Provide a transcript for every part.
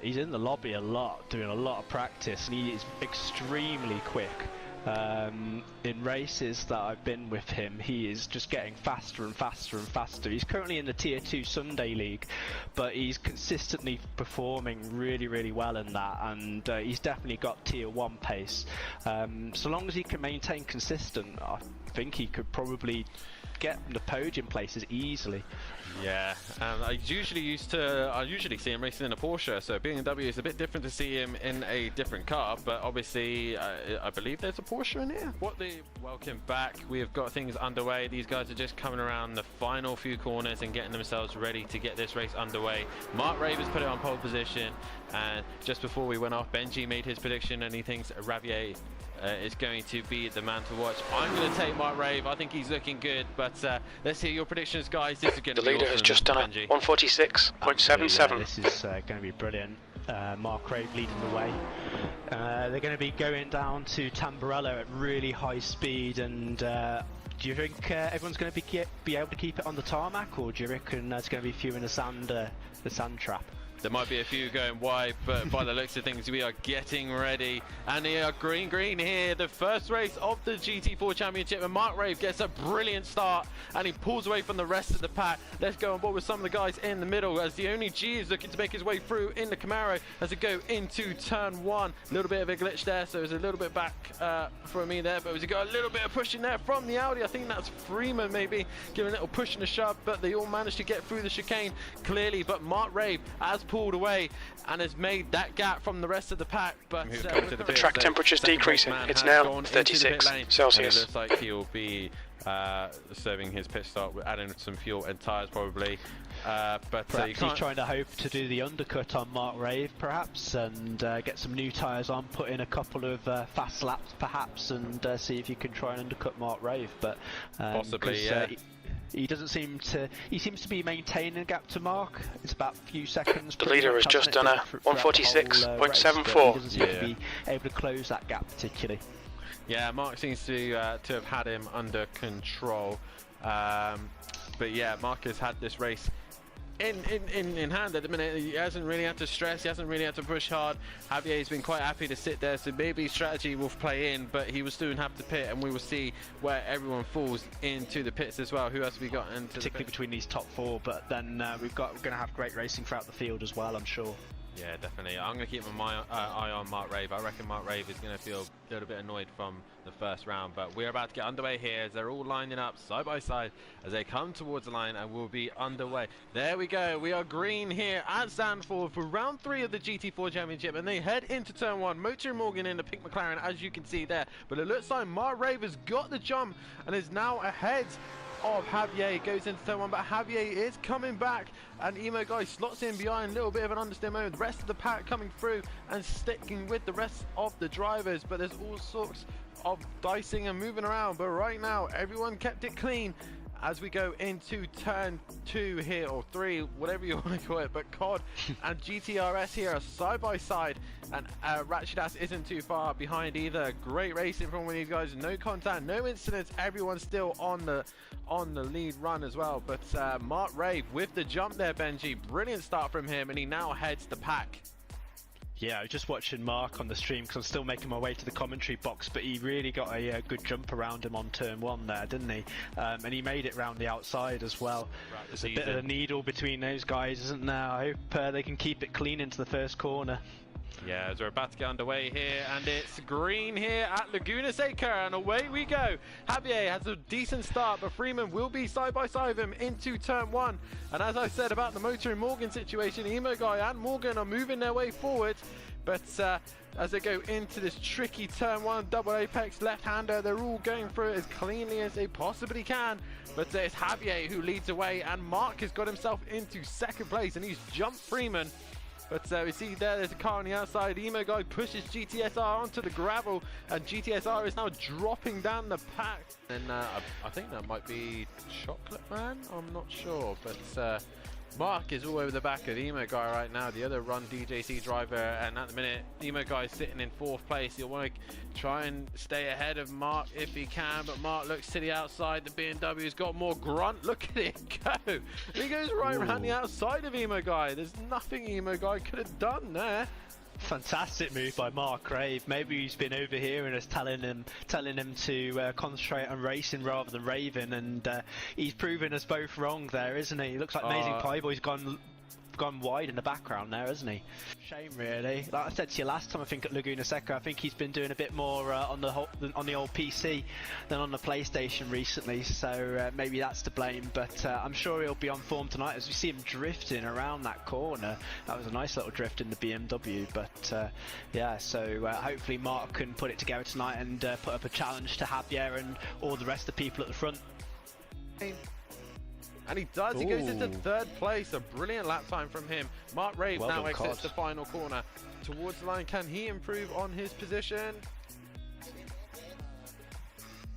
he's in the lobby a lot, doing a lot of practice, and he is extremely quick. In races that I've been with him, he is just getting faster and faster and faster. He's currently in the Tier 2 Sunday League, but he's consistently performing really well in that, and he's definitely got Tier 1 pace. So long as he can maintain consistent, I think he could probably get the podium places easily. Yeah, I usually see him racing in a Porsche, so being a W is a bit different to see him in a different car, but obviously I believe there's a Porsche in here. Welcome back. We have got things underway. These guys are just coming around the final few corners and getting themselves ready to get this race underway. Mark Rave has put it on pole position, and just before we went off, Benji made his prediction and he thinks Ravier is going to be the man to watch. I'm going to take Mark Rave. I think he's looking good, but let's hear your predictions, guys. This is going to be awesome. The leader has just done a 146.77. This is going to be brilliant. Mark Rave leading the way. They're going to be going down to Tamburello at really high speed, and do you think everyone's going to be able to keep it on the tarmac, or do you reckon there's going to be a few in the sand trap? There might be a few going wide, but by the looks of things, we are getting ready. And they are green here. The first race of the GT4 Championship, and Mark Rave gets a brilliant start, and he pulls away from the rest of the pack. Let's go on board with some of the guys in the middle, as the only G is looking to make his way through in the Camaro as it go into turn 1. A little bit of a glitch there, so it was a little bit back for me there, but we got a little bit of pushing there from the Audi. I think that's Freeman maybe giving a little push and a shove, but they all managed to get through the chicane clearly. But Mark Rave has pulled away and has made that gap from the rest of the pack. But the track temperature's decreasing. It's now 36 Celsius. It looks like he'll be serving his pit stop, adding some fuel and tyres probably. But perhaps he's trying to hope to do the undercut on Mark Rave perhaps, and get some new tyres on, put in a couple of fast laps perhaps, and see if you can try and undercut Mark Rave. But possibly, yeah. He doesn't seem to. He seems to be maintaining a gap to Mark. It's about a few seconds. The leader has just done a 146.74. He doesn't seem to be able to close that gap particularly. Yeah, Mark seems to have had him under control. But yeah, Mark has had this race in hand at the minute. He hasn't really had to stress, he hasn't really had to push hard. Javier's been quite happy to sit there, so maybe strategy will play in, but he will soon have to pit, and we will see where everyone falls into the pits as well. Who else have we got into particularly between these top 4, but then we're going to have great racing throughout the field as well, I'm sure. Yeah, definitely. I'm going to keep my eye on Mark Rave. I reckon Mark Rave is going to feel a little bit annoyed from the first round, but we're about to get underway here as they're all lining up side by side as they come towards the line, and we'll be underway. There we go. We are green here at Zandvoort for round 3 of the GT4 Championship, and they head into turn 1. Motor Morgan in the pink McLaren, as you can see there, but it looks like Mark Rave has got the jump and is now ahead of Javier. Goes into turn 1, but Javier is coming back, and Emo guy slots in behind. A little bit of an understeer moment. The rest of the pack coming through and sticking with the rest of the drivers, but there's all sorts of dicing and moving around. But right now, everyone kept it clean as we go into turn 2 here, or 3, whatever you want to call it. But COD and GTRS here are side by side, and Ratchetas isn't too far behind either. Great racing from one of these guys. No contact, no incidents. Everyone's still on the lead run as well. But Mark Rave with the jump there, Benji. Brilliant start from him, and he now heads the pack. Yeah, I was just watching Mark on the stream because I'm still making my way to the commentary box, but he really got a good jump around him on turn 1 there, didn't he? And he made it round the outside as well. There's a bit of a needle between those guys, isn't there? I hope they can keep it clean into the first corner. Yeah, as we're about to get underway here, and it's green here at Laguna Seca, and away we go. Javier has a decent start, but Freeman will be side by side with him into turn 1. And as I said about the Motor and Morgan situation, Emo guy and Morgan are moving their way forward, but as they go into this tricky turn 1 double apex left-hander, they're all going through it as cleanly as they possibly can. But it's Javier who leads away, and Mark has got himself into 2nd place, and he's jumped Freeman. But we see there's a car on the outside. Emo guy pushes GTSR onto the gravel, and GTSR is now dropping down the pack. And I think that might be Chocolate Man, I'm not sure. But Mark is all over the back of Emo Guy right now, the other Run DJC driver, and at the minute Emo Guy is sitting in 4th place. He'll want to try and stay ahead of Mark if he can, but Mark looks to the outside. The BMW's got more grunt. Look at it go! And he goes right around the outside of Emo Guy. There's nothing Emo Guy could have done there. Fantastic move by Mark Rave. Maybe he's been over here and is telling him to concentrate on racing rather than raving, and he's proven us both wrong there, isn't he? Looks like Amazing Playboy's gone wide in the background there, hasn't he? Shame, really. Like I said to you last time, I think at Laguna Seca, I think he's been doing a bit more on the old PC than on the PlayStation recently, so maybe that's to blame. But I'm sure he'll be on form tonight as we see him drifting around that corner. That was a nice little drift in the BMW, but yeah. So hopefully Mark can put it together tonight and put up a challenge to Javier and all the rest of the people at the front. And he does. He goes into 3rd place. A brilliant lap time from him. Mark Rave now exits the final corner towards the line. Can he improve on his position?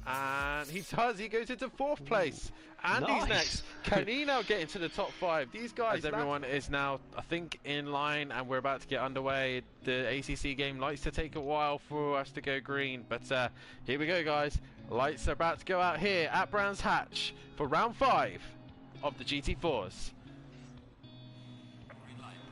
And he does. He goes into 4th place. Andy's next. Can he now get into the top 5? These guys, everyone is now, I think, in line, and we're about to get underway. The ACC game likes to take a while for us to go green, but here we go, guys. Lights are about to go out here at Brands Hatch for round 5 of the GT4s.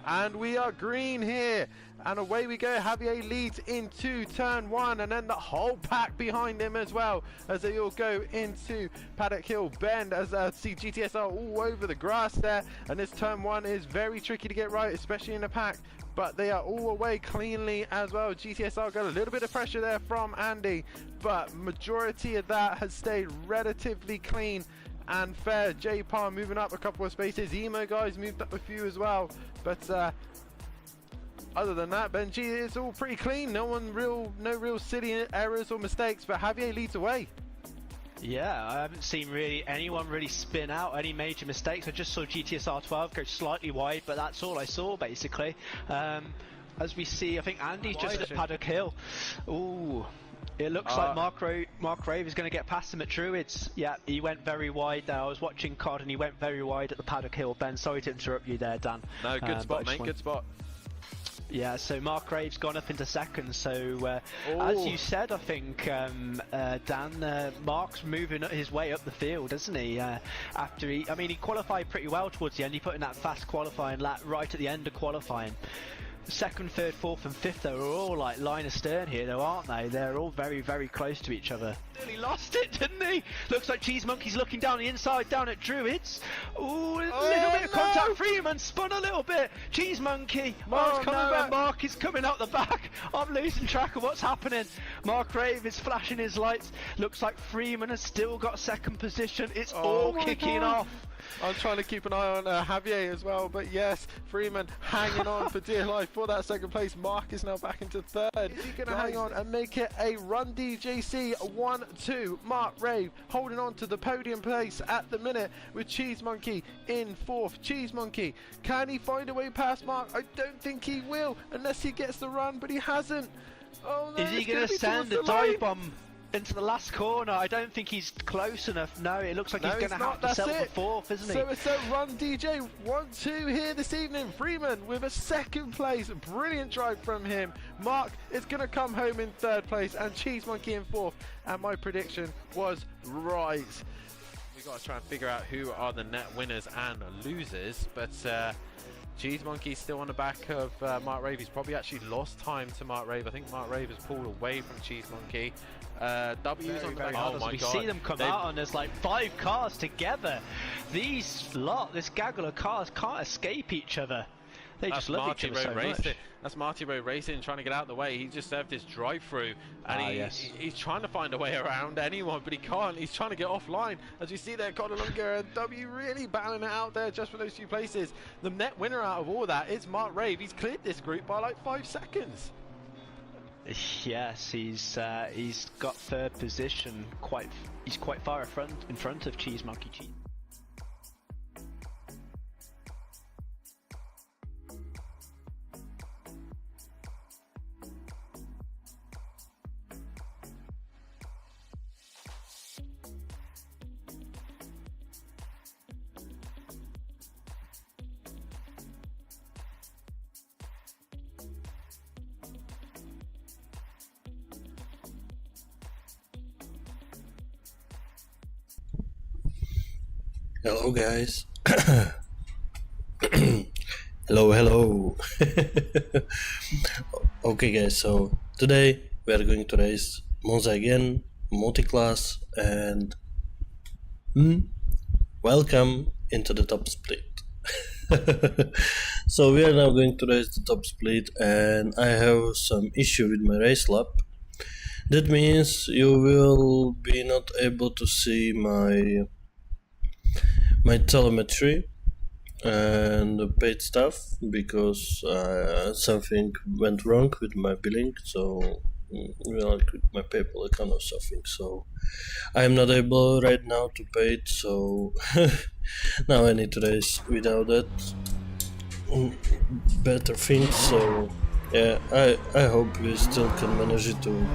And we are green here, and away we go. Javier leads into turn 1, and then the whole pack behind him as well as they all go into Paddock Hill Bend, as I see GTSR all over the grass there. And this turn 1 is very tricky to get right, especially in the pack, but they are all away cleanly as well. GTSR got a little bit of pressure there from Andy, but majority of that has stayed relatively clean and fair. J-Par moving up a couple of spaces. Emo Guys moved up a few as well, but other than that, Benji, it's all pretty clean. No real silly errors or mistakes, but Javier leads away. Yeah, I haven't seen really anyone really spin out any major mistakes. I just saw GTSR 12 go slightly wide, but that's all I saw basically. As we see, I think Andy's just at Paddock Hill. Ooh. It looks like Mark Rave is going to get past him at Druids. Yeah, he went very wide there. I was watching COD and he went very wide at the Paddock Hill bend. Sorry to interrupt you there, Dan. No, good spot, mate. Good spot. Yeah, so Mark Rave's gone up into 2nd. So as you said, I think Dan, Mark's moving his way up the field, isn't he? After he qualified pretty well towards the end. He put in that fast qualifying lap right at the end of qualifying. 2nd, 3rd, 4th and 5th, they're all like line astern here though, aren't they? They're all very, very close to each other. He lost it, didn't he? Looks like Cheese Monkey's looking down the inside down at Druids. Ooh, a little bit of contact. Freeman spun a little bit. Cheese Monkey. Mark's coming back. Mark is coming out the back. I'm losing track of what's happening. Mark Rave is flashing his lights. Looks like Freeman has still got 2nd position. It's all kicking off. I'm trying to keep an eye on Javier as well, but yes, Freeman hanging on for dear life for that 2nd place. Mark is now back into 3rd. Is he going to hang on and make it a Run DJC 1-2? Mark Rave holding on to the podium place at the minute with Cheese Monkey in 4th. Cheese Monkey, can he find a way past Mark? I don't think he will unless he gets the run, but he hasn't. Oh no, is he going to send a dive bomb into the last corner? I don't think he's close enough. No, it looks like he's going to have to settle for 4th, isn't he? So it's a Run DJ 1-2 here this evening. Freeman with a 2nd place. Brilliant drive from him. Mark is going to come home in 3rd place and Cheese Monkey in 4th. And my prediction was right. We've got to try and figure out who are the net winners and losers. But Cheese Monkey's still on the back of Mark Rave. He's probably actually lost time to Mark Rave. I think Mark Rave has pulled away from Cheese Monkey. W's on the back. Oh my God. We see them come out and there's like 5 cars together. This gaggle of cars can't escape each other. They just love each other so much. That's Marty Road Racing trying to get out the way. He just served his drive-through and he's trying to find a way around anyone, but he can't. He's trying to get offline. As you see there, Codalunga and W really battling it out there just for those 2 places. The net winner out of all that is Mark Rave. He's cleared this group by like 5 seconds. Yes, he's got 3rd position. He's quite far in front of Cheese Monkey. Hello guys. Hello. Okay guys, so today we are going to race Monza again, multiclass, and welcome into the top split. So we are now going to race the top split, and I have some issue with my race lap. That means you will be not able to see my telemetry and the paid stuff because something went wrong with my billing, so like with my PayPal account or something, so I am not able right now to pay it, so now I need to race without that better things. So yeah, I hope we still can manage it to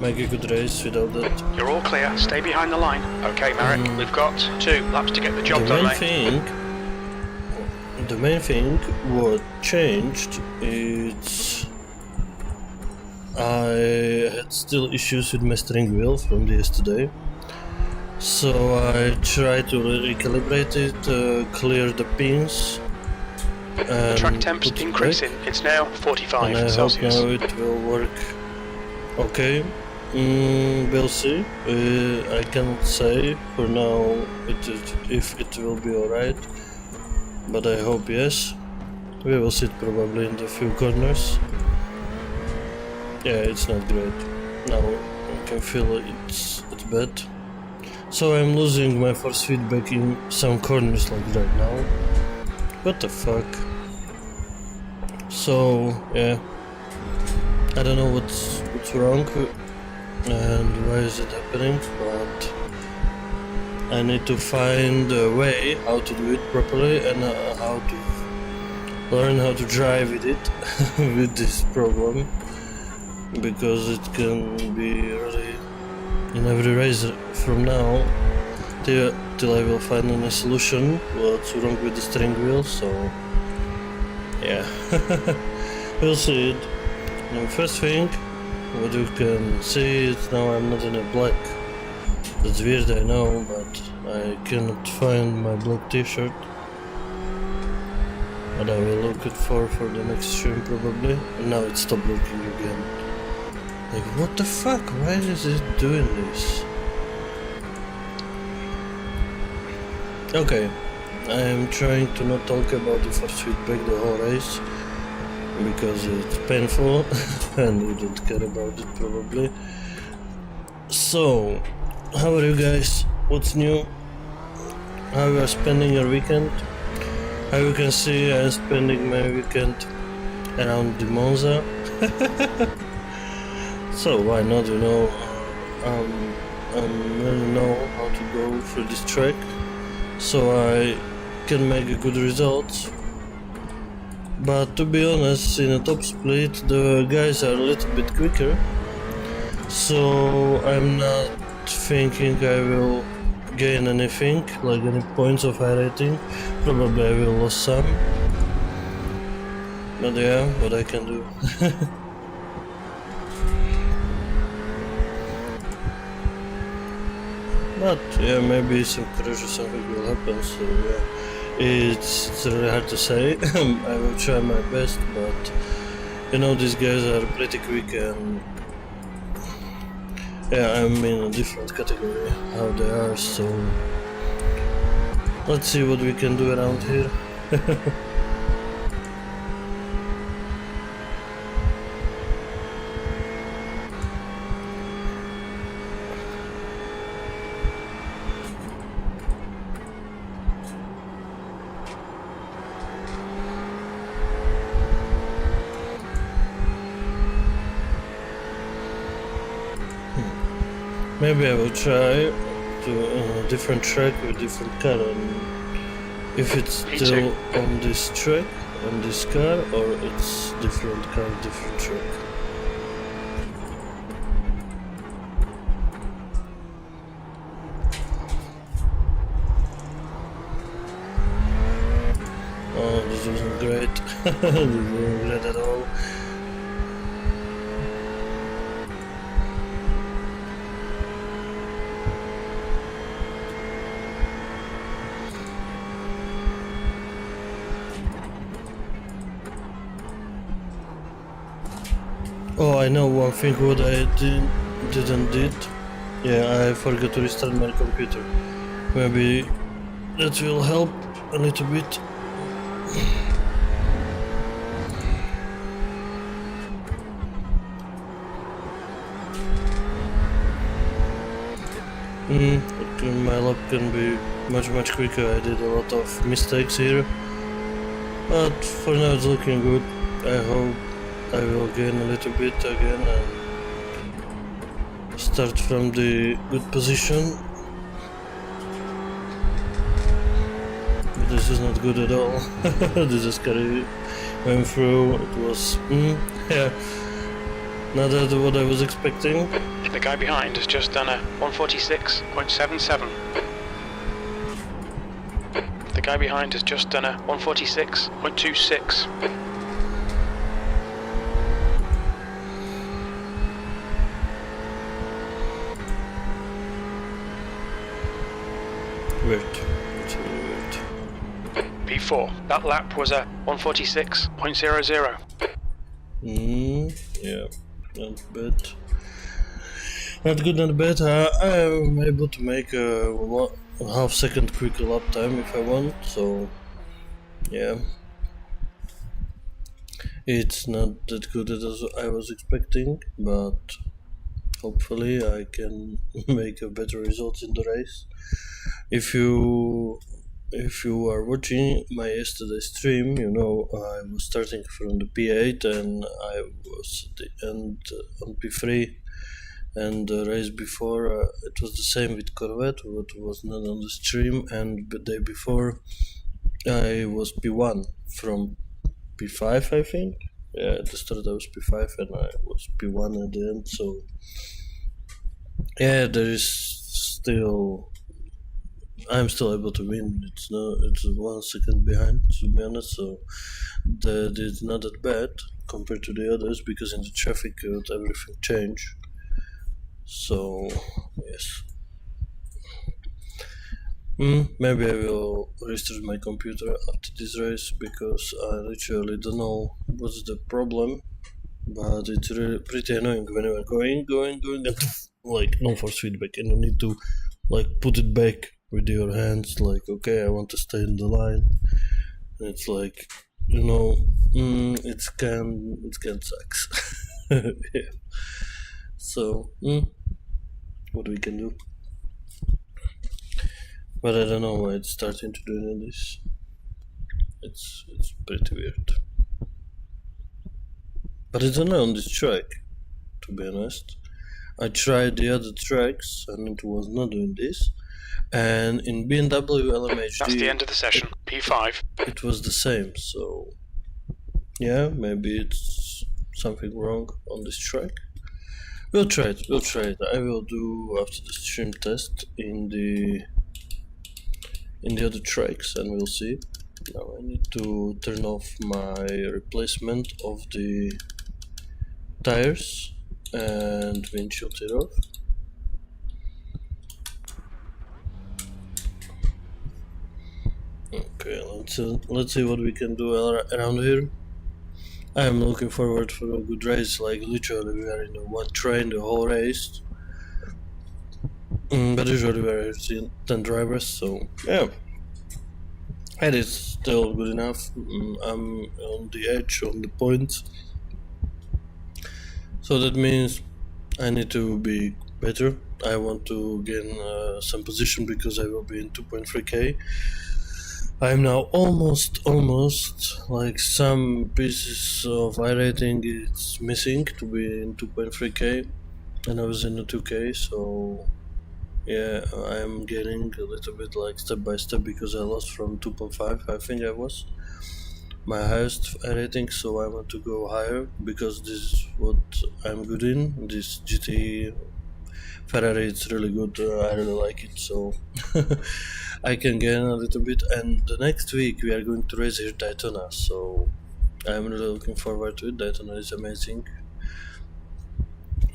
make a good race without that. You're all clear, stay behind the line. Okay, Marek, we've got 2 laps to get the job done, mate. The main thing what changed is I had still issues with my steering wheel from yesterday, so I tried to recalibrate it, clear the pins. The track temp's increasing, it's now 45 and I Celsius. hope now it will work okay. We'll see. I cannot say for now if it will be alright, but I hope yes. We will see it probably in the few corners. Yeah, it's not great. Now I can feel it's bad. So I'm losing my force feedback in some corners like right now. What the fuck? So yeah, I don't know what's wrong and why is it happening, but I need to find a way how to do it properly and how to learn how to drive with it with this problem, because it can be really in every race from now till I will find a solution what's wrong with the steering wheel. So yeah, we'll see it. Now, first thing what you can see is now I'm not in a black. That's weird, I know, but I cannot find my black t-shirt. But I will look it for the next stream probably. And now it stopped working again. Like, what the fuck? Why is it doing this? Okay, I am trying to not talk about the force feedback the whole race, because it's painful and you don't care about it probably. So, how are you guys? What's new? How you are spending your weekend? How you can see I'm spending my weekend around the Monza. So why not, you know, I really know how to go through this track, so I can make a good result. But to be honest, in a top split the guys are a little bit quicker, so I'm not thinking I will gain anything, like any points of high rating. Probably I will lose some, but yeah, what I can do. But yeah, maybe some crash or something will happen, so yeah, it's really hard to say. I will try my best, but you know, these guys are pretty quick, and yeah, I'm in a different category how they are, so let's see what we can do around here. Maybe I will try to different track with different car, and if it's still on this track, on this car, or it's different car, different track. Oh, this wasn't great. This wasn't great at all. Oh, I know one thing what I didn't did. Yeah, I forgot to restart my computer. Maybe that will help a little bit. My lap can be much quicker. I did a lot of mistakes here, but for now it's looking good. I hope I will gain a little bit again and start from the good position. But this is not good at all. This is carry went through. It was yeah, not that what I was expecting. The guy behind has just done a 146.77. The guy behind has just done a 146.26. Weird. It's really weird. P4. That lap was a 146.00. Yeah, not bad. Not good, not bad. I'm able to make a half-second quick lap time if I want, so yeah. It's not that good as I was expecting, but hopefully I can make a better result in the race. If you are watching my yesterday stream, you know I was starting from the P8 and I was at the end on P3. And the race before, it was the same with Corvette, what was not on the stream, and the day before I was P1 from P5, I think. Yeah, at the start I was P5 and I was P1 at the end, so yeah, there is still, I'm still able to win. It's 1 second behind, to be honest, so that is not that bad compared to the others, because in the traffic everything changed. So yes, maybe I will restart my computer after this race, because I literally don't know what's the problem, but it's really pretty annoying when you are going and like no force feedback, and you need to like put it back with your hands, like okay, I want to stay in the line, and it's like, you know, it can sucks. Yeah. So, what we can do? But I don't know why it's starting to do this. It's pretty weird. But it's not on this track, to be honest. I tried the other tracks and it was not doing this. And in BMW LMHD, that's the end of the session. P5. It was the same. So, yeah, maybe it's something wrong on this track. We'll try it. I will do after the stream test in the other tracks, and we'll see. Now I need to turn off my replacement of the tires and windshield it off. Okay, let's see what we can do around here. I am looking forward for a good race. Like literally we are in one train the whole race, but usually we are 10 drivers, so yeah, it is still good enough. I'm on the edge, on the point, so that means I need to be better. I want to gain some position, because I will be in 2.3k. I'm now almost, like some pieces of iRating it's missing to be in 2.3k, and I was in the 2k, so yeah, I'm getting a little bit like step by step, because I lost from 2.5, I think I was my highest iRating, so I want to go higher, because this is what I'm good in. This GT Ferrari, it's really good, I really like it, so I can gain a little bit. And the next week we are going to race here Daytona, so I'm really looking forward to it. Daytona is amazing,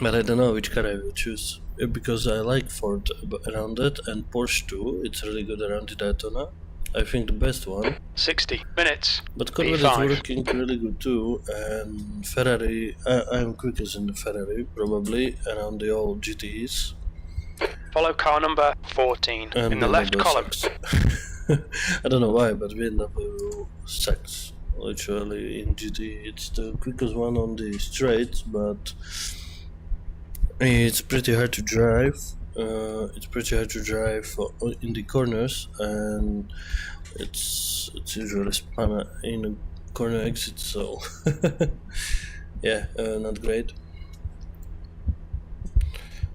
but I don't know which car I will choose, because I like Ford around it, and Porsche too, it's really good around the Daytona. I think the best one. 60 minutes. But Corvette P5. is working really good too, and Ferrari, I'm quickest in the Ferrari, probably, around the old GTEs. Follow car number 14 And in the left BMW column. sucks. I don't know why, but BMW sucks. Literally, in GT, it's the quickest one on the straights, but it's pretty hard to drive. It's pretty hard to drive in the corners, and it's usually spun in a corner exit, so yeah, not great.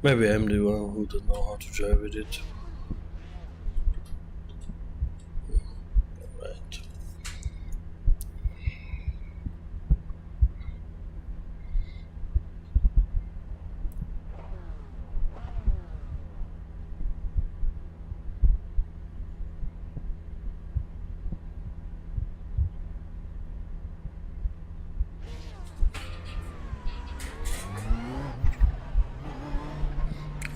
Maybe I'm the one who don't know how to drive with it. Right.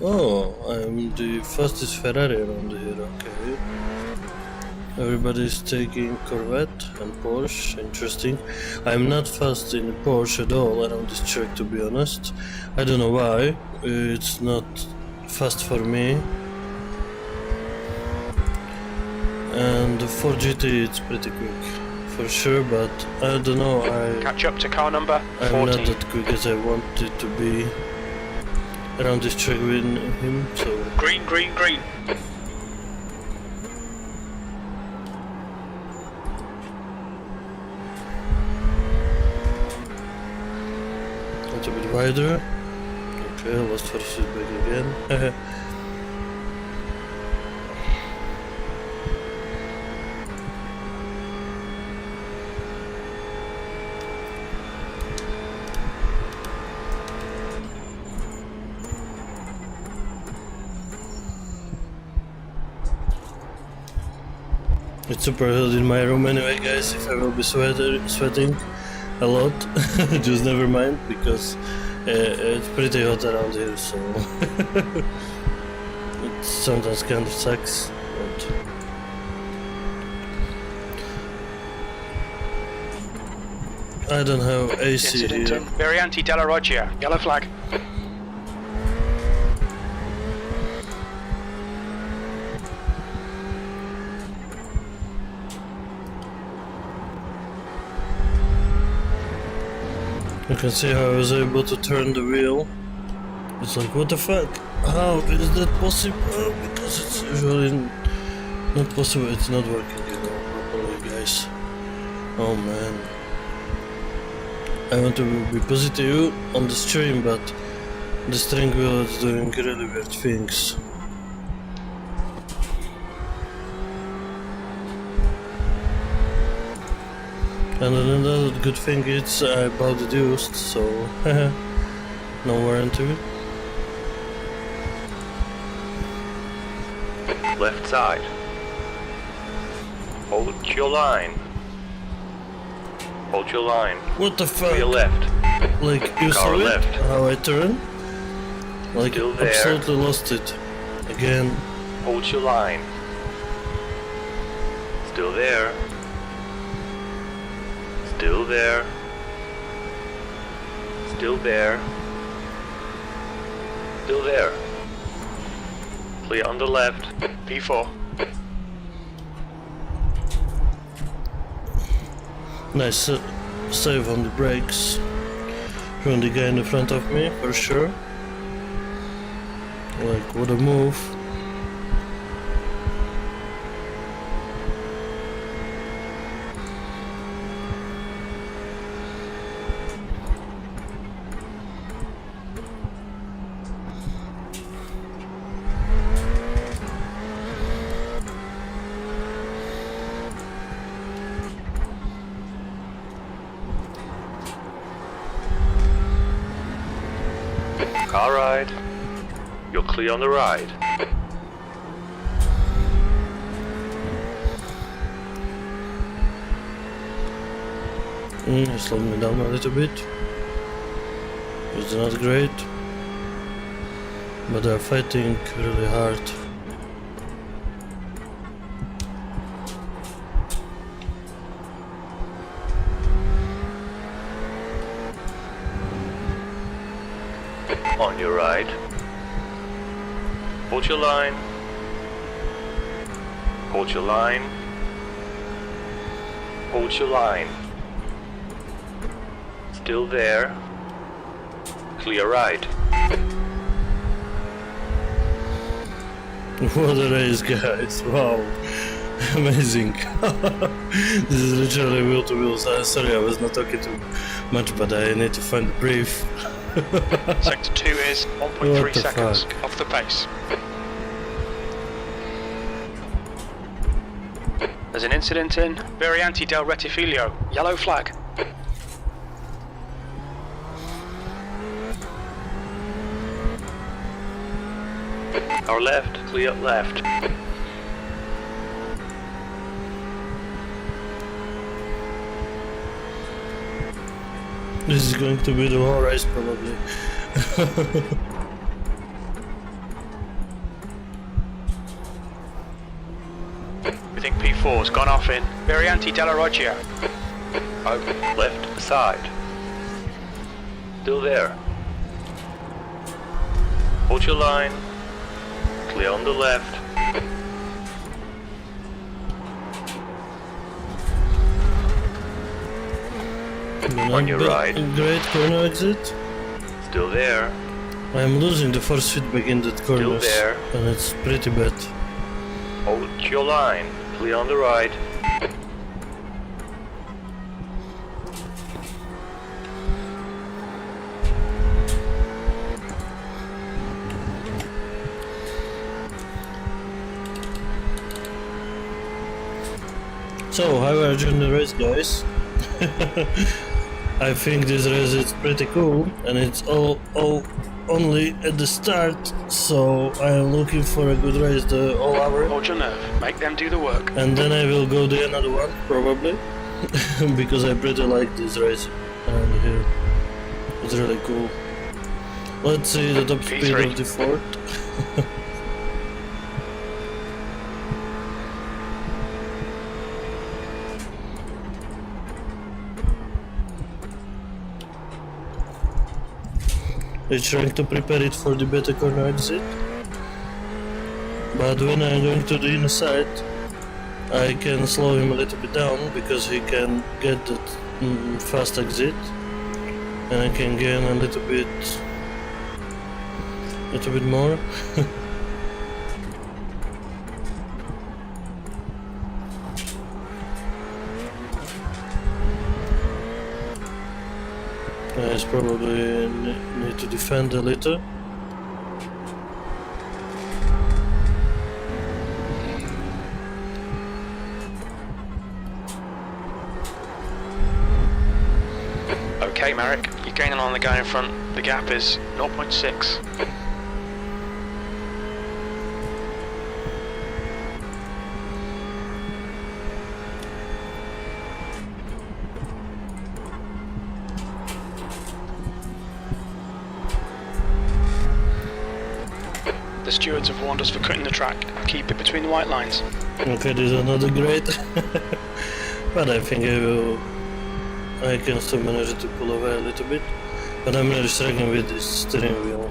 Oh, I'm the fastest Ferrari around here, okay. Everybody's taking Corvette and Porsche, interesting. I'm not fast in Porsche at all around this track, to be honest. I don't know why, it's not fast for me. And the 4GT it's pretty quick, for sure, but I don't know, Catch up to car number I'm 14. not that quick as I wanted to be around this track with him, so... Green, green, green. A bit wider. Okay, last first is back again. It's super hot in my room anyway, guys. If I will be sweating a lot, just never mind, because it's pretty hot around here, so it sometimes kind of sucks. But I don't have AC Incident here. in Variante della Roggia. Yellow flag. You can see how I was able to turn the wheel. It's like, what the fuck? How is that possible? Because it's usually not possible. It's not working, properly, guys. Oh man. I want to be positive on the stream, but the steering wheel is doing really weird things. And another good thing is I bought it used, so no warranty. Left side. Hold your line. Hold your line. What the fuck? To your left. Like, you Car saw it? left. How I turn? Like, Still there. absolutely lost it. Again. Hold your line. Still there. Still there. Still there. Still there. Clear on the left. P4. Nice save on the brakes from the guy in the front of me, for sure. Like, what a move. Car ride. You're clear on the ride. Slowed me down a little bit. It's not great, but they're fighting really hard. On your right. Hold your line. Hold your line. Hold your line. Still there. Clear right. What a race, guys! Wow, amazing! This is literally wheel to wheel. Sorry, I was not talking too much, but I need to find the brief. Sector 2 is 1.3 seconds off the pace. There's an incident in Variante del Rettifilo. Yellow flag. Our left, clear left. This is going to be the whole race, probably. We think P4's gone off in Variante della Roggia. Open left side. Still there. Hold your line. Clear on the left. On your right. Great corner exit. Still there. I'm losing the force feedback in that corner, there. and it's pretty bad. Hold your line. Clear on the right. So, how are you in the race, guys? I think this race is pretty cool, and it's all only at the start, so I am looking for a good race the whole hour. Hold your nerve. Make them do the work. And then I will go to another one, probably, because I pretty like this race around here. It's really cool. Let's see the top speed P3. of the Ford. It's trying to prepare it for the better corner exit. But when I'm going to the inside, I can slow him a little bit down because he can get that fast exit, and I can gain a little bit more. I probably need to defend a little. Okay, Marek, you're gaining on the guy in front. The gap is 0.6. The stewards have warned us for cutting the track. Keep it between the white lines. Okay, this is another great. But I think I can still manage to pull away a little bit. But I'm really struggling with this steering wheel.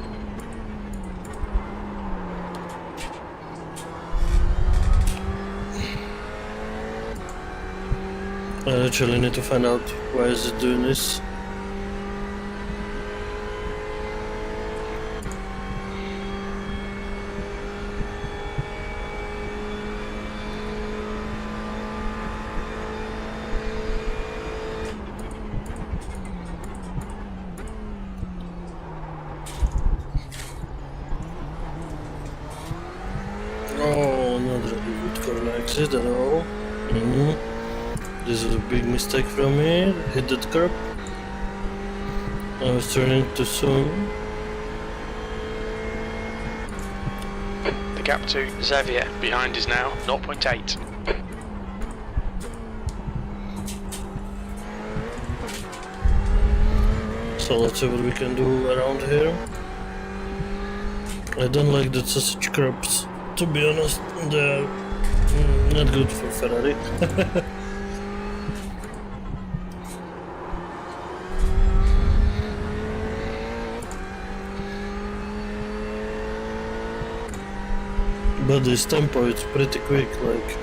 I actually need to find out why is it doing this. Oh, not really good corner exit at all. This is a big mistake from me. Hit that curb. I was turning too soon. The gap to Xavier behind is now 0.8. So let's see what we can do around here. I don't like the sausage curbs, to be honest. They're not good for Ferrari. but this tempo is pretty quick. Like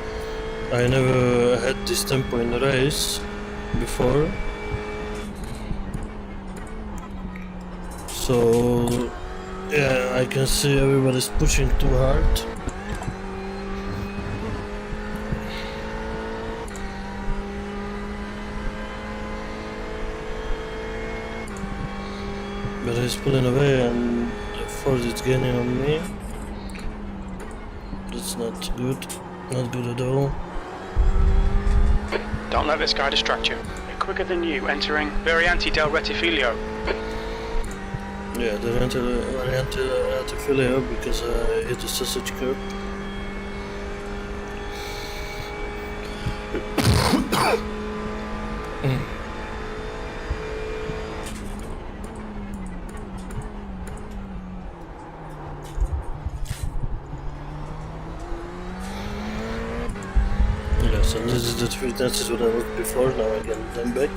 I never had this tempo in a race before, so yeah, I can see everybody's pushing too hard. But he's pulling away and the Ford is gaining on me. That's not good. Not good at all. Don't let this guy distract you. They're quicker than you, entering Variante del Rettifilio. Yeah, the Variante Rettifilio because I hit the sausage curb. Yes, and this is the three dances what I was before, now I get them back.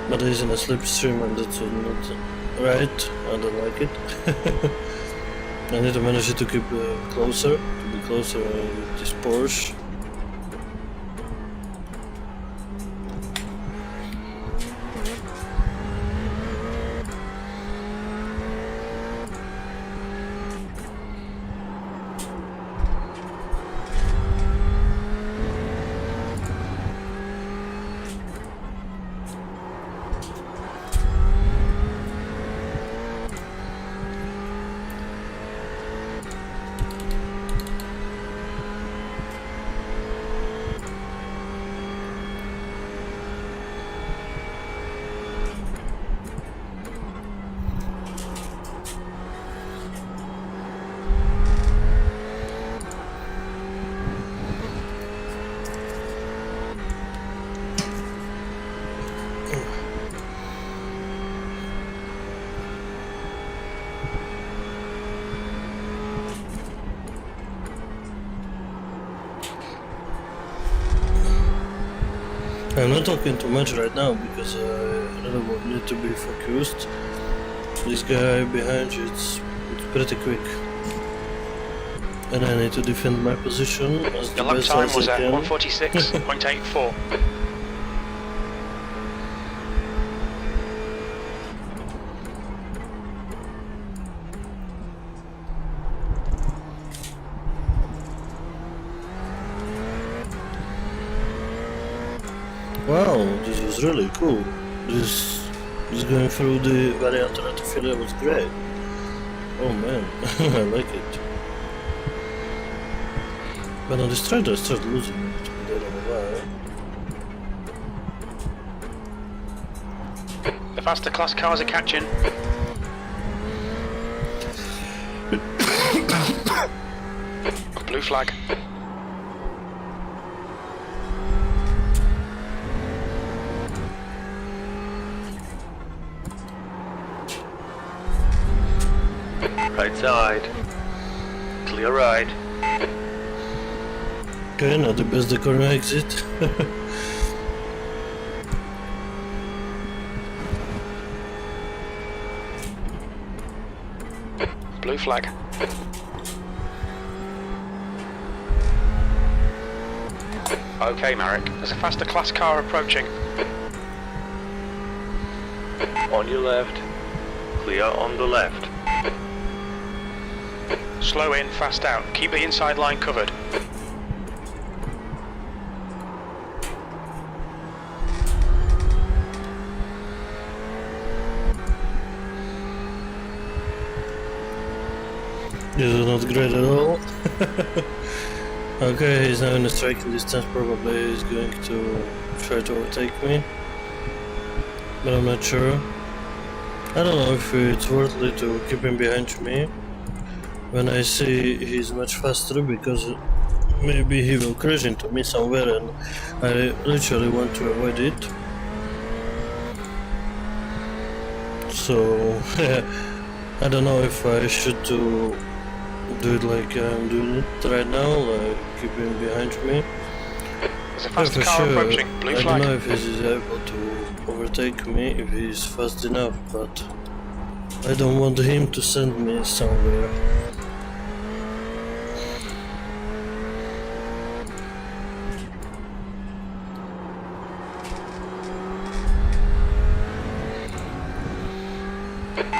But he's in a slipstream and that's not right, I don't like it. I need to manage to keep closer, to be closer with this Porsche. I'm not talking too much right now because I really need to be focused. This guy behind you, it's pretty quick. And I need to defend my position as The the lap best time as was I at can. 146.84. Wow, this was really cool. This going through the Variante Rettifilio was great. Oh man, I like it. But on the straight I started losing it. I don't know why. The faster class cars are catching. Blue flag. Right side. Clear right. Okay, not the best the corner exit. Blue flag. Okay, Marek. There's a faster class car approaching. On your left. Clear on the left. Slow in, fast out. Keep the inside line covered. This is not great at all. Okay, he's now in a striking distance, probably he's going to try to overtake me. But I'm not sure. I don't know if it's worth it to keep him behind me when I see he's much faster, because maybe he will crash into me somewhere and I literally want to avoid it. So I don't know if I should do it like I'm doing it right now, like keep him behind me. There's a faster For car sure, approaching. Blue I flag. don't know if he's able to overtake me if he's fast enough, but I don't want him to send me somewhere.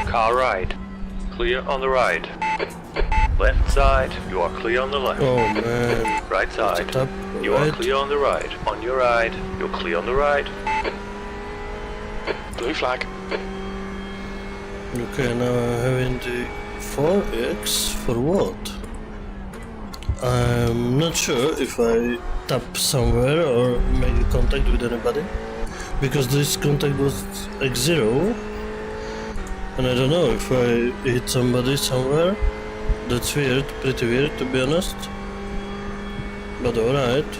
Car right. Clear on the right. Left side, you are clear on the left. Oh man. Right side, Top you are right. clear on the right. On your right, you're clear on the right. Blue flag. Okay, now I'm having the 4X for what? I'm not sure if I tap somewhere or make contact with anybody, because this contact was X0, and I don't know if I hit somebody somewhere. That's weird, pretty weird to be honest. But alright,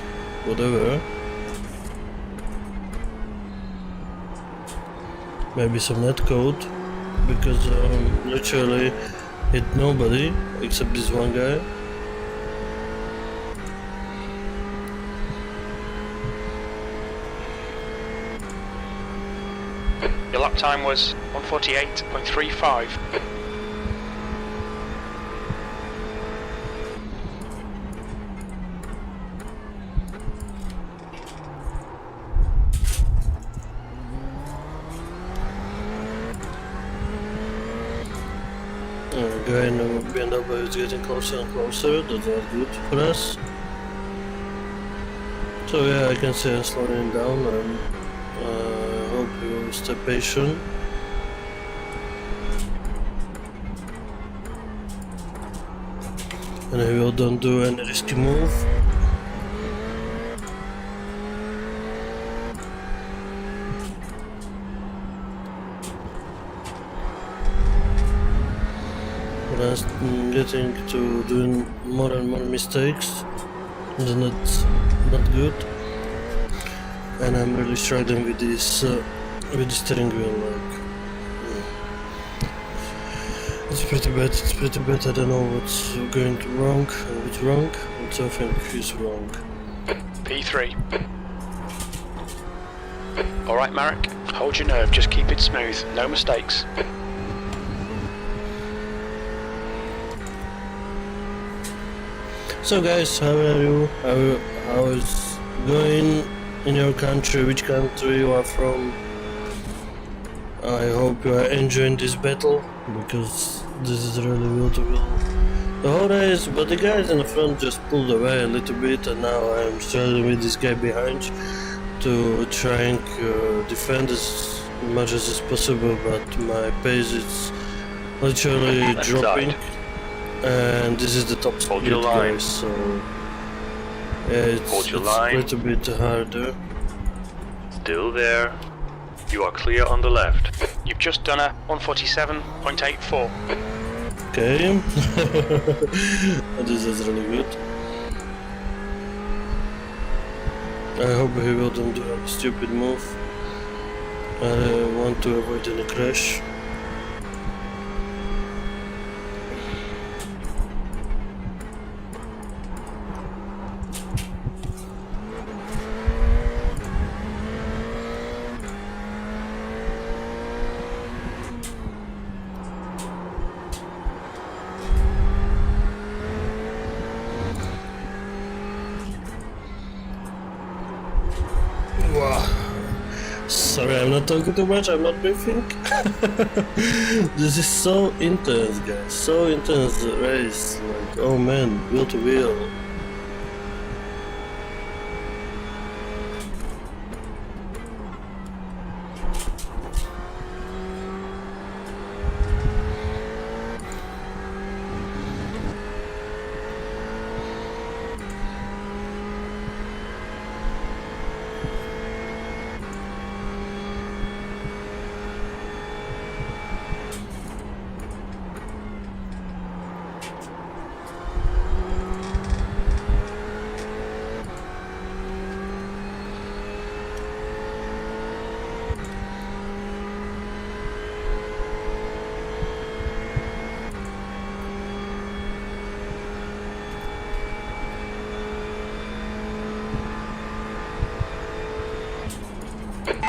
whatever. Maybe some netcode, because literally hit nobody except this one guy. Your lap time was 1:48.35. Guy in BMW is getting closer and closer, that's not good for us. So yeah, I can see I'm slowing down, and I hope you will stay patient. And I will don't do any risky move. I'm getting to doing more and more mistakes, and that's not good. And I'm really struggling with this with the steering wheel. Like, it's pretty bad. It's pretty bad. I don't know what's going wrong. What's wrong? But something is wrong. P3. Alright, Marek, hold your nerve, just keep it smooth, no mistakes. So guys, how are you? How is going in your country? Which country you are from? I hope you are enjoying this battle, because this is really beautiful. The whole race, but the guys in the front just pulled away a little bit, and now I'm struggling with this guy behind to try and defend as much as is possible, but my pace is literally dropping. And this is the top speed, guys, so yeah, it's a little bit harder. Still there. You are clear on the left. You've just done a 1:47.84. Okay. This is really good. I hope he wouldn't do a stupid move. I want to avoid any crash. Sorry, I'm not talking too much, I'm not briefing. This is so intense, guys, so intense race, like, oh man, wheel to wheel.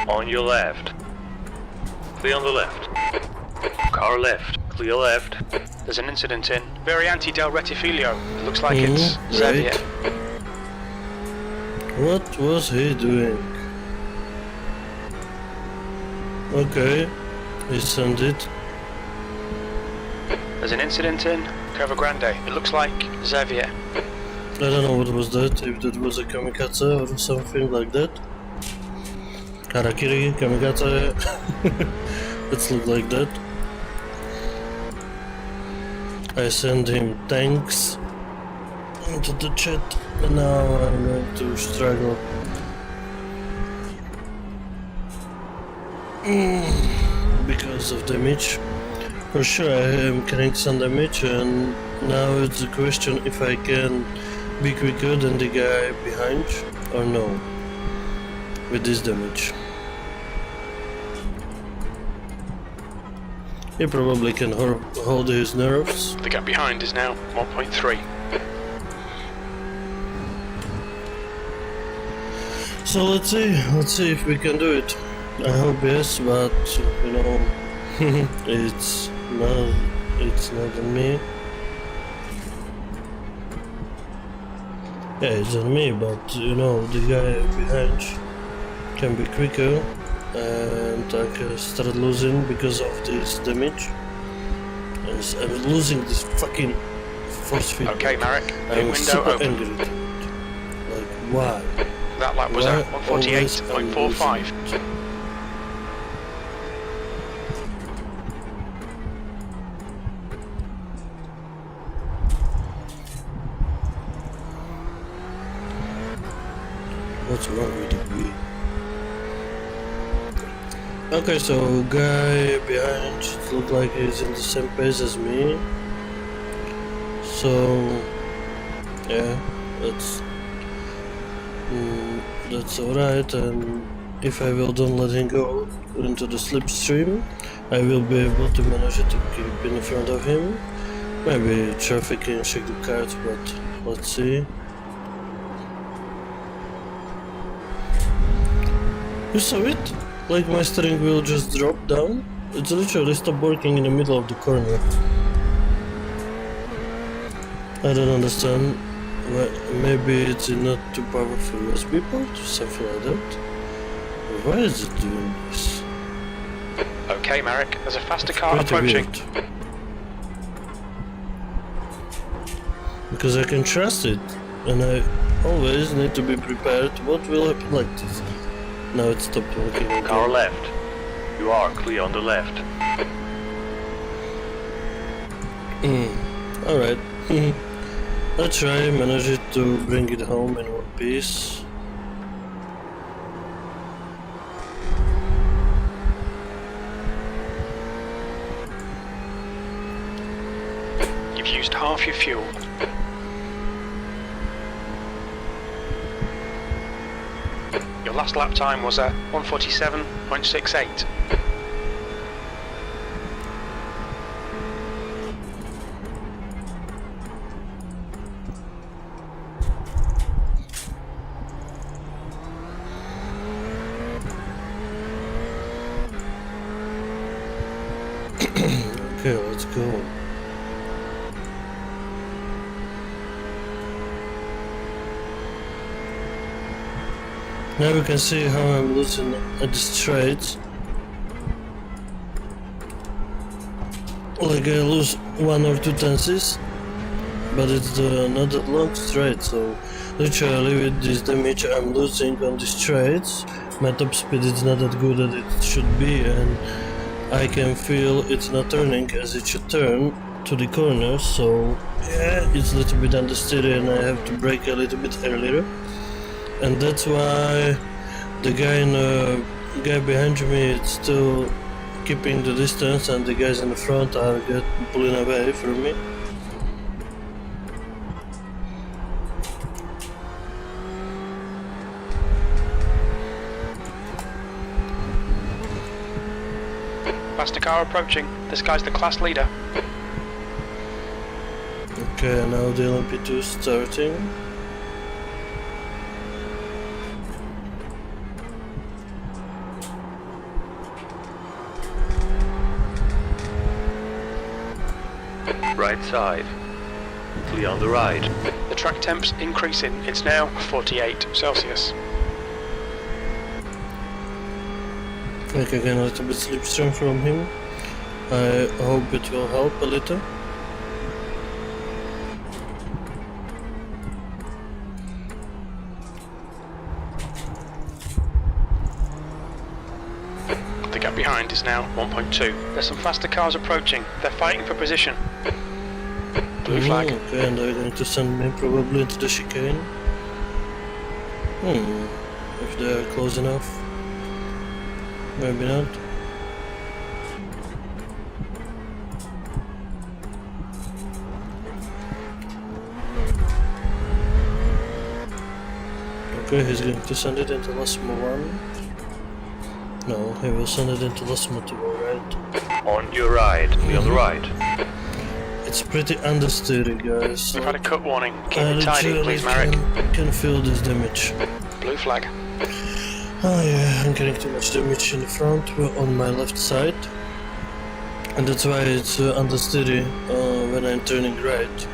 On your left. Clear on the left. Car left. Clear left. There's an incident in Variante del Rettifilo. It looks like it's Right. Xavier. What was he doing? Okay, he sent it. There's an incident in Cova Grande. It looks like Xavier. I don't know what was that, if that was a kamikaze or something like that. Harakiri, kamikaze. Let's look like that. I send him thanks into the chat, and now I'm going to struggle. Because of damage. For sure I am carrying some damage, and now it's a question if I can be quicker than the guy behind or no with this damage. He probably can hold his nerves. The gap behind is now 1.3. So let's see if we can do it. I hope yes, but you know, it's not on me. Yeah, it's on me, but you know, the guy behind can be quicker, and I can start losing because of this damage. Yes, I'm losing this fucking force field. Okay, Marek, I'm window super open. angry. Like, why? That lap was Why at always 148.45. What's wrong with the wheel? Okay, so guy behind looks like he's in the same pace as me. So yeah, that's alright, and if I will don't let him go into the slipstream, I will be able to manage to keep in front of him. Maybe traffic can check the cards, but let's see. You saw it? Like my steering wheel just dropped down? It's literally stopped working in the middle of the corner. I don't understand. Well, maybe it's not too powerful USB port or something like that. Why is it doing this? Okay, Marek, there's a faster car Pretty approaching. weird. Because I can trust it, and I always need to be prepared. What will happen like this? Now it stopped working. Car left. You are clear on the left. Alright. I'll try manage it to bring it home in one piece. You've used half your fuel. Your last lap time was at 147.68. Okay, let's go. Now we can see how I'm losing at the straight. Like I lose 1 or 2 tenths, but it's not that long straight, so literally with this damage I'm losing on the straights. My top speed is not that good as it should be, and I can feel it's not turning as it should turn to the corner, so yeah, it's a little bit understeery and I have to brake a little bit earlier. And that's why the guy behind me is still keeping the distance, and the guys in the front are pulling away from me. Faster car approaching. This guy's the class leader. Okay, now the LMP2 starting. Right side. Clear on the right. The track temp's increasing. It's now 48 Celsius. Like again, a little bit slipstream from him. I hope it will help a little. gap behind is now 1.2. There's some faster cars approaching. They're fighting for position. Blue flag. Okay, and they're going to send me probably into the chicane. If they're close enough. Maybe not. Okay, he's going to send it into Lasmo 1. No, he will send it into Lasmo 2, right? On your right. Clear on the right. It's pretty understeery, guys. We've had a cut warning. Keep I it tidy, literally please, Marek. can feel this damage. Blue flag. Oh yeah, I'm getting too much damage in the front, on my left side. And that's why it's understeery when I'm turning right.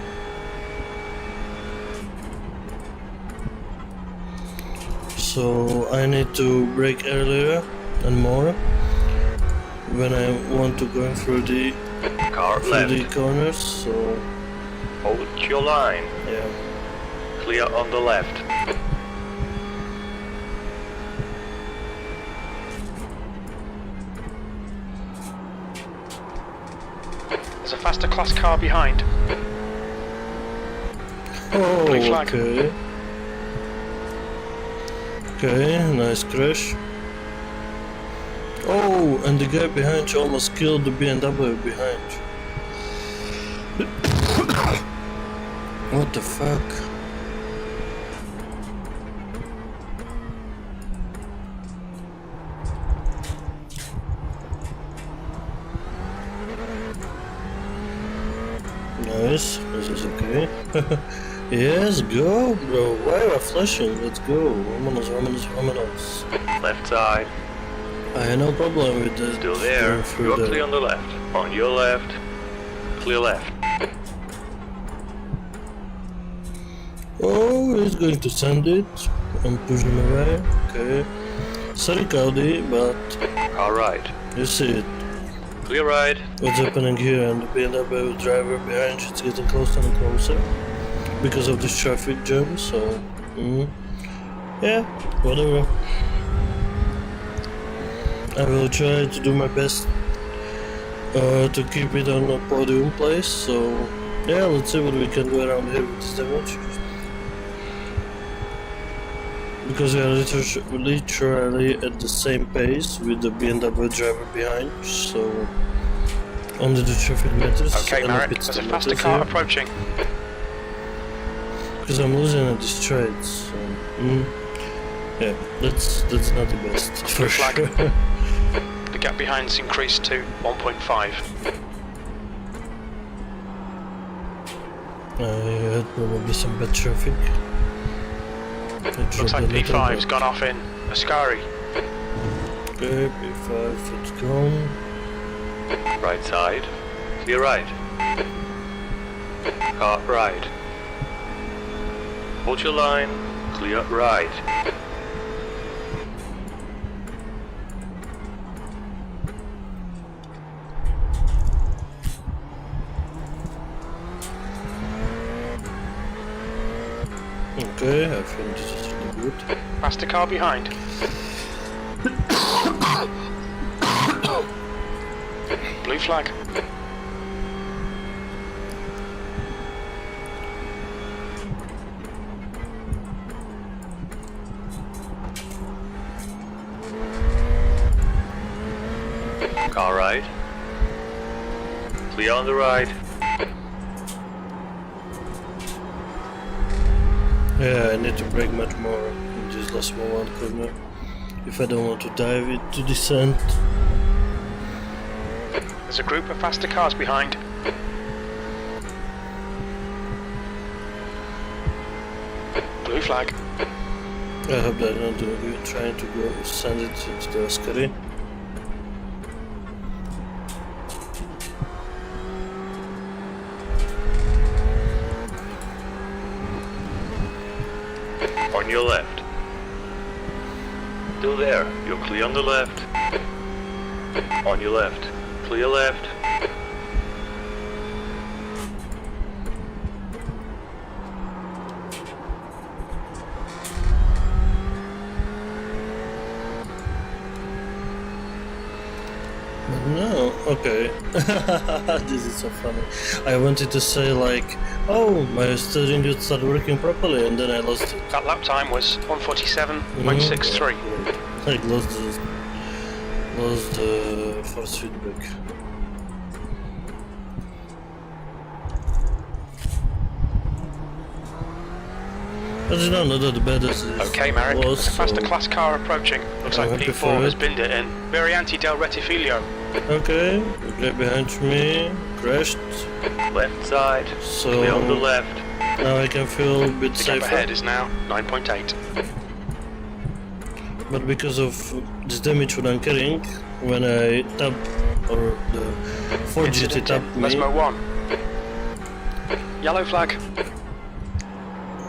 So I need to brake earlier and more when I want to go through the corners. So Hold your line. yeah. Clear on the left. There's a faster class car behind. Oh, Blue flag. okay. Okay, nice crash. Oh, and the guy behind you almost killed the BMW behind. What the fuck? Nice, this is okay. Yes, go, bro. Why are you flashing? Let's go. Vámonos. Left side. I had no problem with that. Still there. going through You're the- clear on the left. On your left. Clear left. Oh, he's going to send it and push him away. Okay. Sorry, Cody, but Car right. you see it. Clear right. What's happening here, and the BMW driver behind you is getting closer and closer because of this traffic jam. So, yeah, whatever. I will try to do my best to keep it on a podium place. So, yeah, let's see what we can do around here with this damage. Because we are literally at the same pace with the BMW driver behind, so only the traffic matters. Okay, and Marek, pit there's a stop faster matters car here. approaching. Because I'm losing at these trades. So, yeah, that's not the best for Blue flag. sure. The gap behind's increased to 1.5. I had probably some bad traffic. Looks like P5's gone off in Ascari. Okay, P5, it's gone. Right side. Clear right. Car right. Hold your line. Clear right. Okay, I think this is really good. Faster car behind. Blue flag. Car right. Clear on the right. Yeah, I need to brake much more in this last one corner if I don't want to dive it to descent. There's a group of faster cars behind. Blue flag. I hope they're not trying to go send it into the Ascari. On your left. Still there. You're clear on the left. On your left. Clear left. But no, okay. This is so funny. I wanted to say like, oh, my steering wheel started working properly, and then I lost it. That lap time was 1:47.63. I lost the force feedback. But you know, not that bad as it Okay, Marek, was, there's a faster so- class car approaching. Looks I'm like happy for P4 has it. binned it in. Variante del Rettifilio. Okay, right behind me, crashed, Left side. so Clear on the left. now I can feel a bit The gap safer. ahead is now 9.8. But because of this damage what I'm carrying, when I tap, or the 4GT Incident tap in me, Lesmo 1. Yellow flag.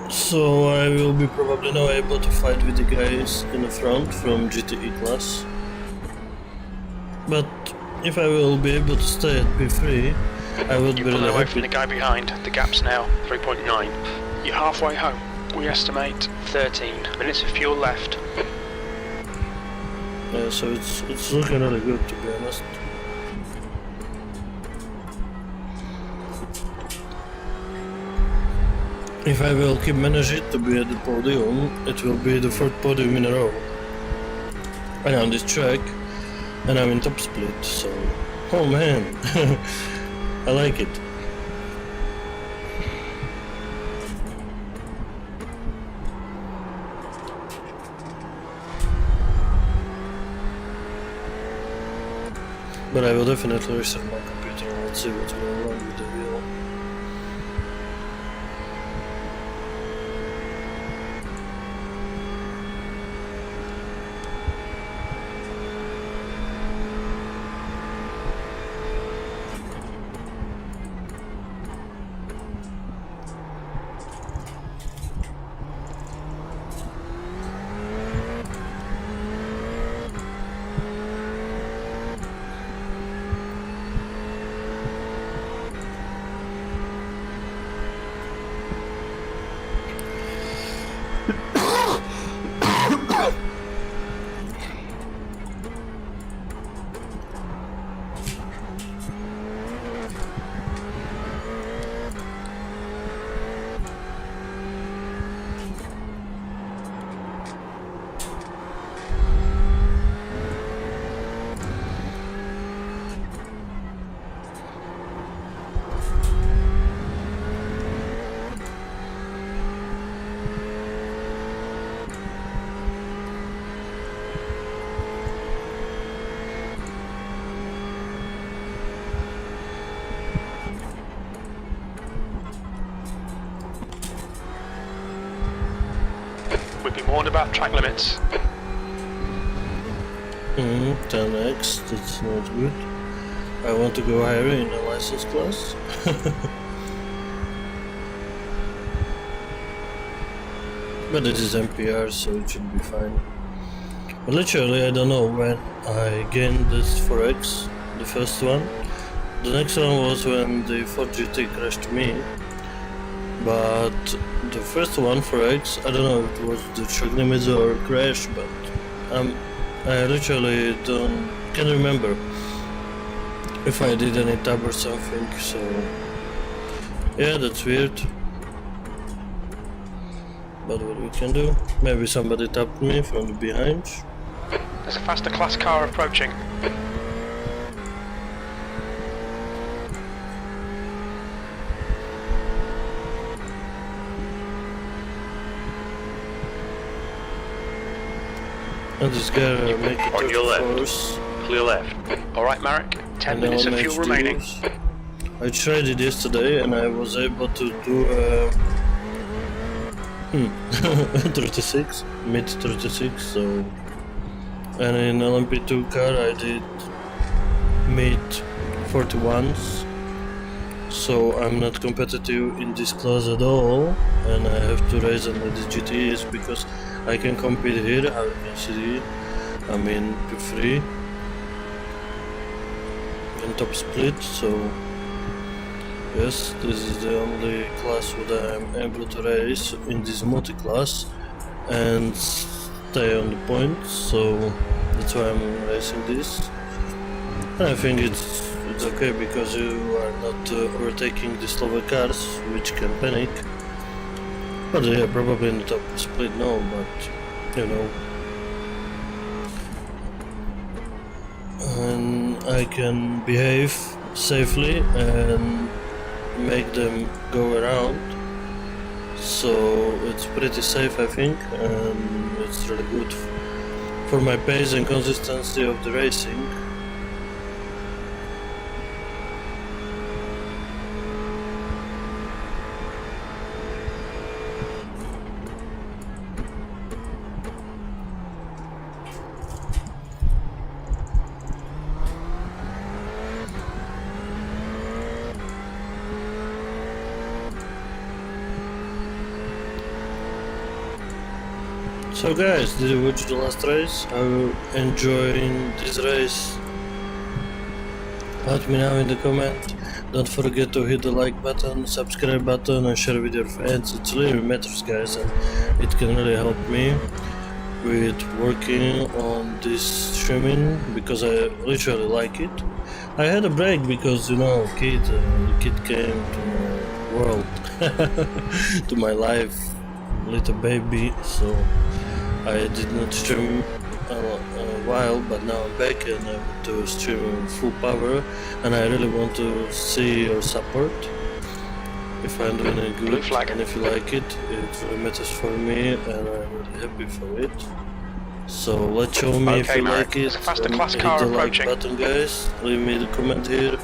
so I will be probably now able to fight with the guys in the front from GTE class. But if I will be able to stay at P3, I would You be pull really away from the happy. guy behind. The gap's now 3.9. You're halfway home. We estimate 13 minutes of fuel left. Yeah, so it's looking really good, to be honest. If I will keep managing to be at the podium, it will be the fourth podium in a row. And on this track, and I'm in top split, so... Oh man! I like it. But I will definitely reset my computer and let's see what's going on with the wheel. We've been warned about track limits. 10x, that's not good. I want to go higher in a license class. But it is MPR, so it should be fine. But literally, I don't know when I gained this 4x, the first one. The next one was when the 4GT crashed me. But the first one, 4x, I don't know if it was the track limits or crash, but I literally can't remember if I did any tab or something, so yeah, that's weird. But what we can do, maybe somebody tapped me from the behind. There's a faster class car approaching. And this guy make it On your to left. force. Clear left. Alright, Marek, 10 And minutes now of match fuel remaining. duels. I tried it yesterday and I was able to do 36, mid 36, so... And in LMP2 car I did mid 41s, so I'm not competitive in this class at all, and I have to raise on the GTs because I can compete here, how you can see, I'm in P3 in top split, so yes, this is the only class that I'm able to race in this multi-class and stay on the points, so that's why I'm racing this. And I think it's okay because you are not overtaking the slower cars, which can panic. But yeah, probably in the top split, no, but you know. And I can behave safely and make them go around. So it's pretty safe, I think, and it's really good for my pace and consistency of the racing. So guys, did you watch the last race? Are you enjoying this race? Let me know in the comment. Don't forget to hit the like button, subscribe button and share with your friends. It really matters, guys, and it can really help me with working on this streaming because I literally like it. I had a break because, you know, kid came to my world, to my life, little baby, so I did not stream a while, but now I'm back and I want to stream full power, and I really want to see your support. If I'm doing it good and if you like it, it really matters for me and I'm really happy for it. So let's show me if you like it, and hit the like button, guys, leave me the comment here,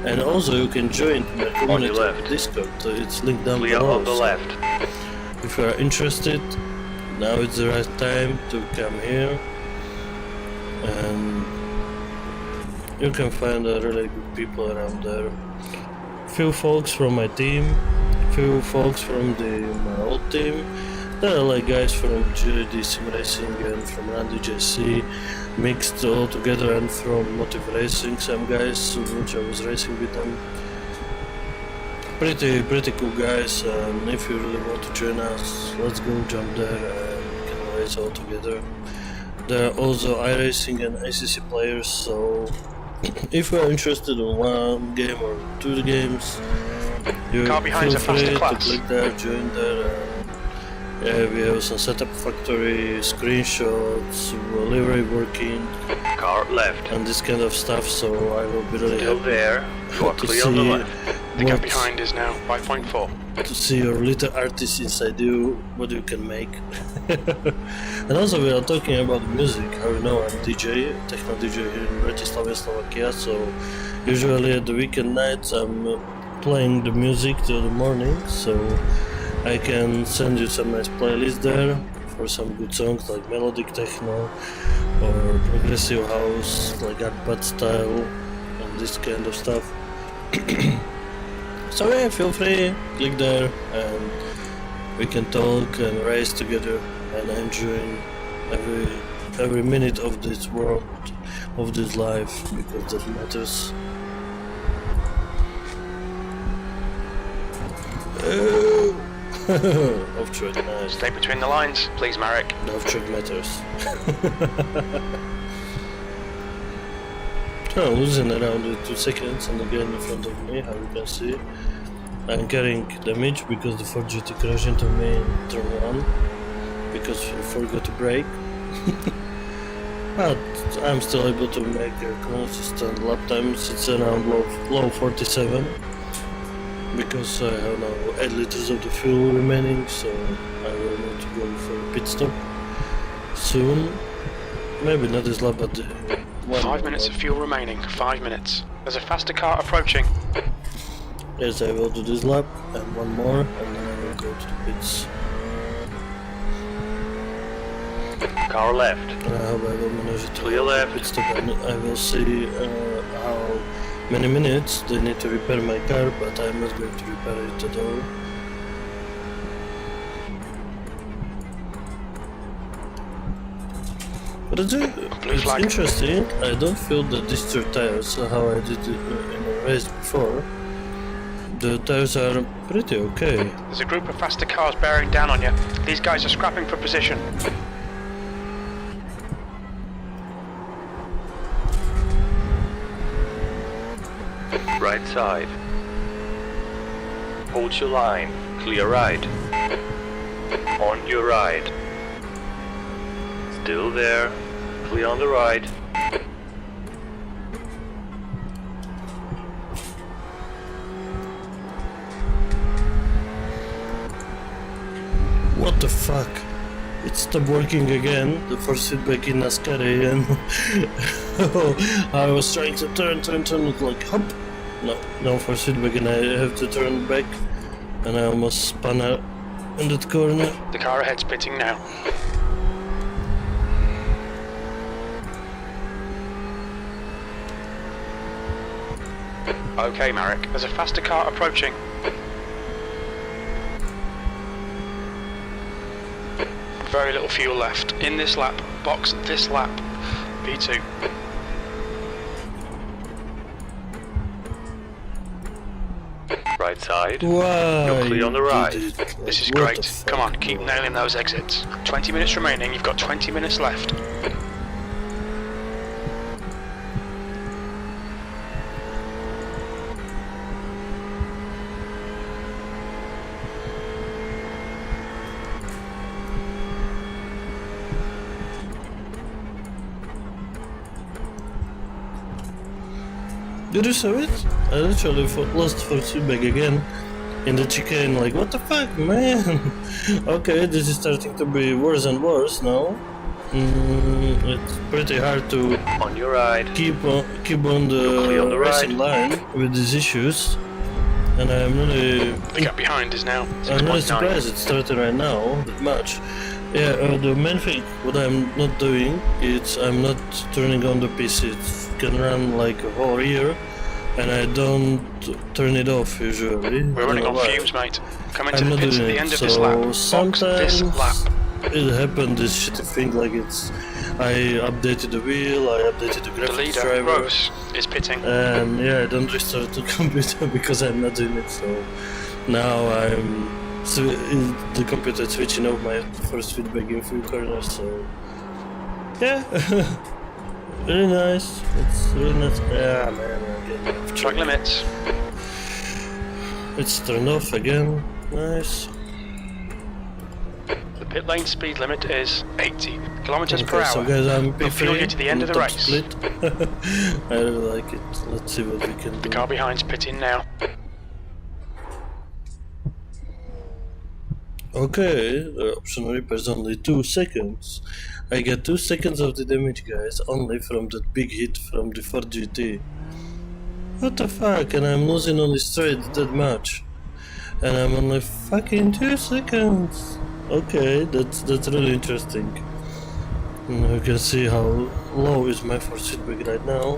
and also you can join my community on Discord, it's linked down below. On the left. If you are interested, now it's the right time to come here, and you can find really good people around there. Few folks from my team, few folks from my old team. There are like guys from GD Simracing and from Randy JC mixed all together, and from Motive Racing, some guys which I was racing with them. Pretty cool guys, and if you really want to join us, let's go jump there and we can race all together. There are also iRacing and ACC players, so if you are interested in one game or two games, you feel free to click there, join there. We have some setup factory, screenshots, livery working, Car left. and this kind of stuff, so I will be really Still happy there. You are to clear on the see left. The gap behind is now 5.4. to see your little artist inside you, what you can make. And also we are talking about music. How you know, I'm DJ, techno DJ here in Bratislava, Slovakia, so usually at the weekend nights I'm playing the music till the morning, so I can send you some nice playlists there for some good songs like melodic techno or progressive house, like art style and this kind of stuff. So yeah, feel free, click there and we can talk and race together and enjoy every minute of this world, of this life, because that matters. Off-track, nice. Stay between the lines, please, Marek. The off-track matters. So I'm losing around 2 seconds, and again in front of me, how you can see. I'm carrying damage because the Ford GT crashed into me in turn 1 because I forgot to brake. But I'm still able to make a consistent lap times. It's around low 47 because I have now 8 liters of the fuel remaining, so I will need to go for a pit stop soon. Maybe not this lap, but 5 minutes of fuel remaining, 5 minutes. There's a faster car approaching. Yes, I will do this lap and one more, and then I will go to the pits. Car left. And I hope I will manage to Clear left. pit stop, and I will see how many minutes they need to repair my car, but I'm not going to repair it at all. But it's interesting. I don't feel the disturbed tires how I did it in a race before. The tires are pretty okay. There's a group of faster cars bearing down on you. These guys are scrapping for position. Right side. Hold your line. Clear right. On your right. Still there. Clear on the right. What the fuck? It stopped working again, the force feedback in NASCAR, and I was trying to turn, it's like hop. No force feedback, and I have to turn back, and I almost spun out in that corner. The car ahead's pitting now. Okay, Marek, there's a faster car approaching. Very little fuel left. In this lap, box this lap. V2. Right side. Why? You're clear on the right. This is What the great. fuck, Come on, keep bro? nailing those exits. 20 minutes remaining, you've got 20 minutes left. Did you see it? I literally lost force feedback again in the chicane, like, what the fuck, man? Okay, this is starting to be worse and worse now. It's pretty hard to On your right. keep on Clear on the the racing right. line with these issues, and I'm really The gap behind is now I'm really 6.9. surprised it started right now that much. Yeah, the main thing what I'm not doing is I'm not turning on the PC. It can run like a whole year, and I don't turn it off usually. We're running on Why. fumes, mate. Coming to I'm the not pits at doing the it, end of so this lap. Box sometimes this lap. it happened, this shitty thing, like I updated the wheel, I updated the The graphics leader, driver, Rose, is pitting. and yeah, I don't restart the computer because I'm not doing it, so now the computer switching off my first feedback in few corners, so yeah, really nice, it's really nice, yeah man, I'm getting off Track limits. It's turned off again, nice. The pit lane speed limit is 80 kilometers per Okay, so hour. guys, I'm We'll fuel you to the end of the top race. split. I really like it. Let's see what we can do. The car behind's pitting now. Okay, the option repairs only 2 seconds. I get 2 seconds of the damage, guys, only from that big hit from the Ford GT. What the fuck? And I'm losing on the straight that much. And I'm only fucking 2 seconds. Okay, that's really interesting. You can see how low is my force feedback right now.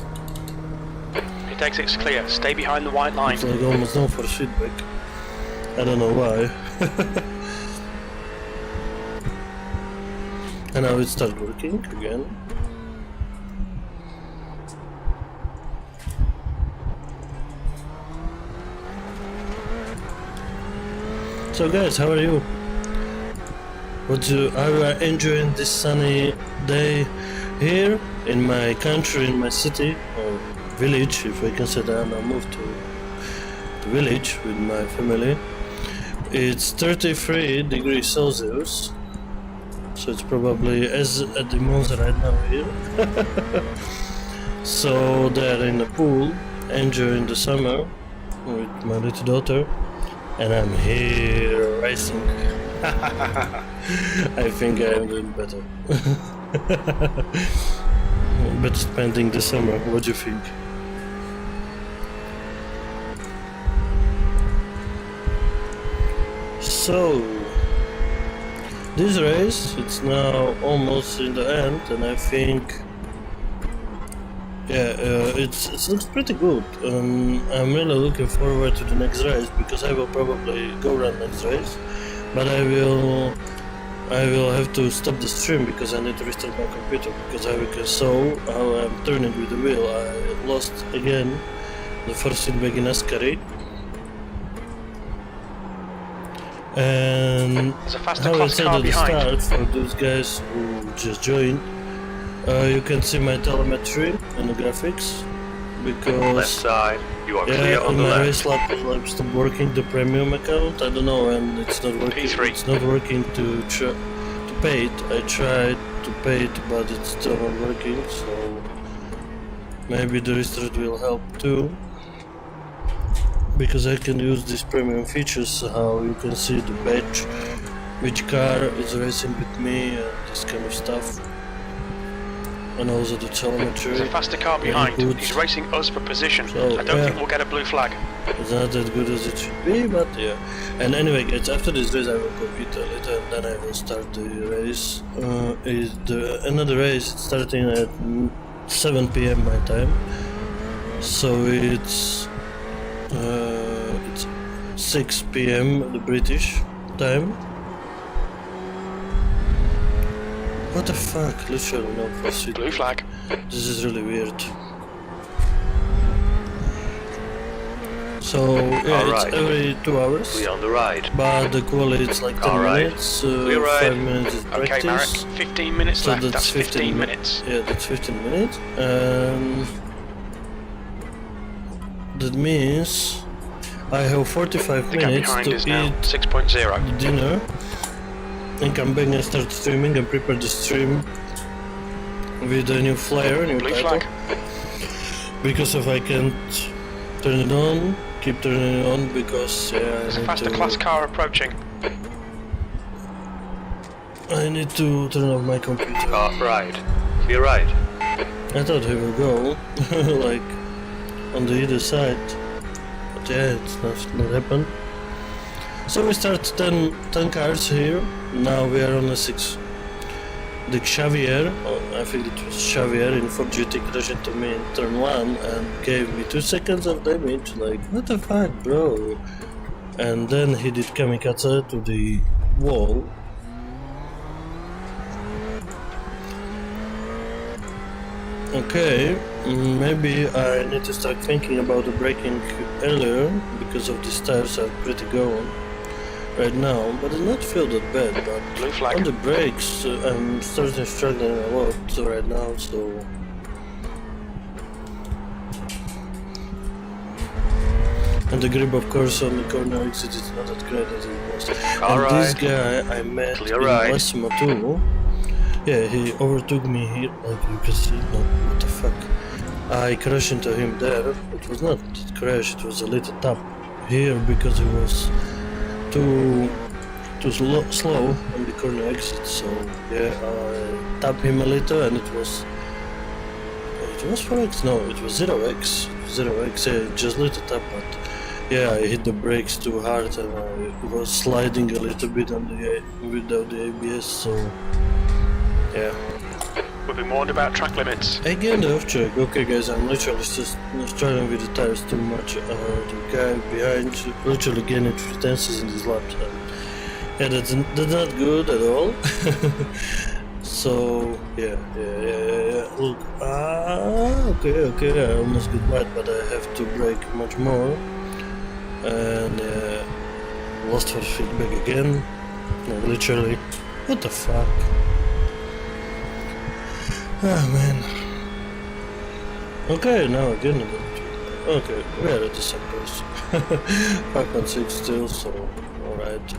Pit exit's clear. Stay behind the white line. It's like almost no force feedback. I don't know why. And now it starts working again. So guys, how are you? Are you enjoying this sunny day here in my country, in my city, or village, if I can say that? I moved to the village with my family. It's 33 degrees Celsius, so it's probably as at the Monza right now here. So they're in the pool, enjoying the summer with my little daughter, and I'm here racing. I think I am doing better. But spending the summer, what do you think? So, this race, it's now almost in the end, and I think, yeah, it looks pretty good. I'm really looking forward to the next race, because I will probably go run next race, but I will have to stop the stream because I need to restart my computer, because I saw how I'm turning with the wheel. I lost again the first feedback in Ascari. And There's a faster how I class said car at the behind. start, for those guys who just joined, you can see my telemetry and the graphics. because Left side. You are clear yeah, on on the my left. race lap stopped working the premium account. I don't know, and it's not working. P3. It's not working to pay it. I tried to pay it, but it's still not working. So maybe the restart will help too, because I can use these premium features. How you can see the badge, which car is racing with me, and this kind of stuff. And also the telemetry. There's a faster car behind. He's racing us for position. So, I don't yeah. think we'll get a blue flag. It's not that good as it should be, but yeah. And anyway, guys, after this race I will compete a little, and then I will start the race. Another race starting at 7 p.m. my time. So it's 6 p.m. the British time. What the fuck? Literally no proceed. Blue flag. This is really weird. So yeah, Alright. it's every 2 hours, Clear on the right. but the quality is like 10 Alright. minutes, Clear right. 5 minutes is practice. Okay, Marek. 15 minutes So left. That's 15 mi- minutes. Yeah, that's 15 minutes. That means I have 45 The gap minutes behind to is now eat 6.0. the dinner and come back and start streaming and prepare the stream with a new flyer, new Blue title. flag. Because if I can't turn it on, keep turning it on, because yeah, There's a faster class car approaching. I need to turn off my computer. Car right. Clear right. I thought he will go like on the other side, but yeah, it's not happened. So we start 10 cars here. Now we are on a 6. The Xavier, I think it was Xavier in 4GT, crashed into me in turn 1 and gave me 2 seconds of damage. Like, what the fuck, bro? And then he did kamikaze to the wall. Okay, maybe I need to start thinking about the braking earlier, because of these tires are pretty going right now, but it not feel that bad. But Blue flag. on the brakes, I'm starting struggling a lot right now, so and the grip, of course, on the corner exit is not that great as it was. All and this right. guy I met Clear in right. Massimo too. Yeah, he overtook me here, like you can see. No, what the fuck? I crashed into him there. It was not a crash, it was a little tap here because it was too slow on the corner exit. So yeah, I tapped him a little, and it was 4x. No, it was 0x. 0x. Yeah, just little tap, but yeah, I hit the brakes too hard, and I was sliding a little bit on without the ABS. So yeah. We've been warned about track limits. Again, the off track. Okay, guys, I'm literally just struggling with the tires too much. The guy behind literally gained 3 tenths in this lap. Yeah, that's not good at all. So yeah. Look, okay, I almost got wide, but I have to brake much more. And lost for feedback again. No, literally, what the fuck? Ah man. Okay, now again. Okay, we are at the same place. 5.6 still, so alright.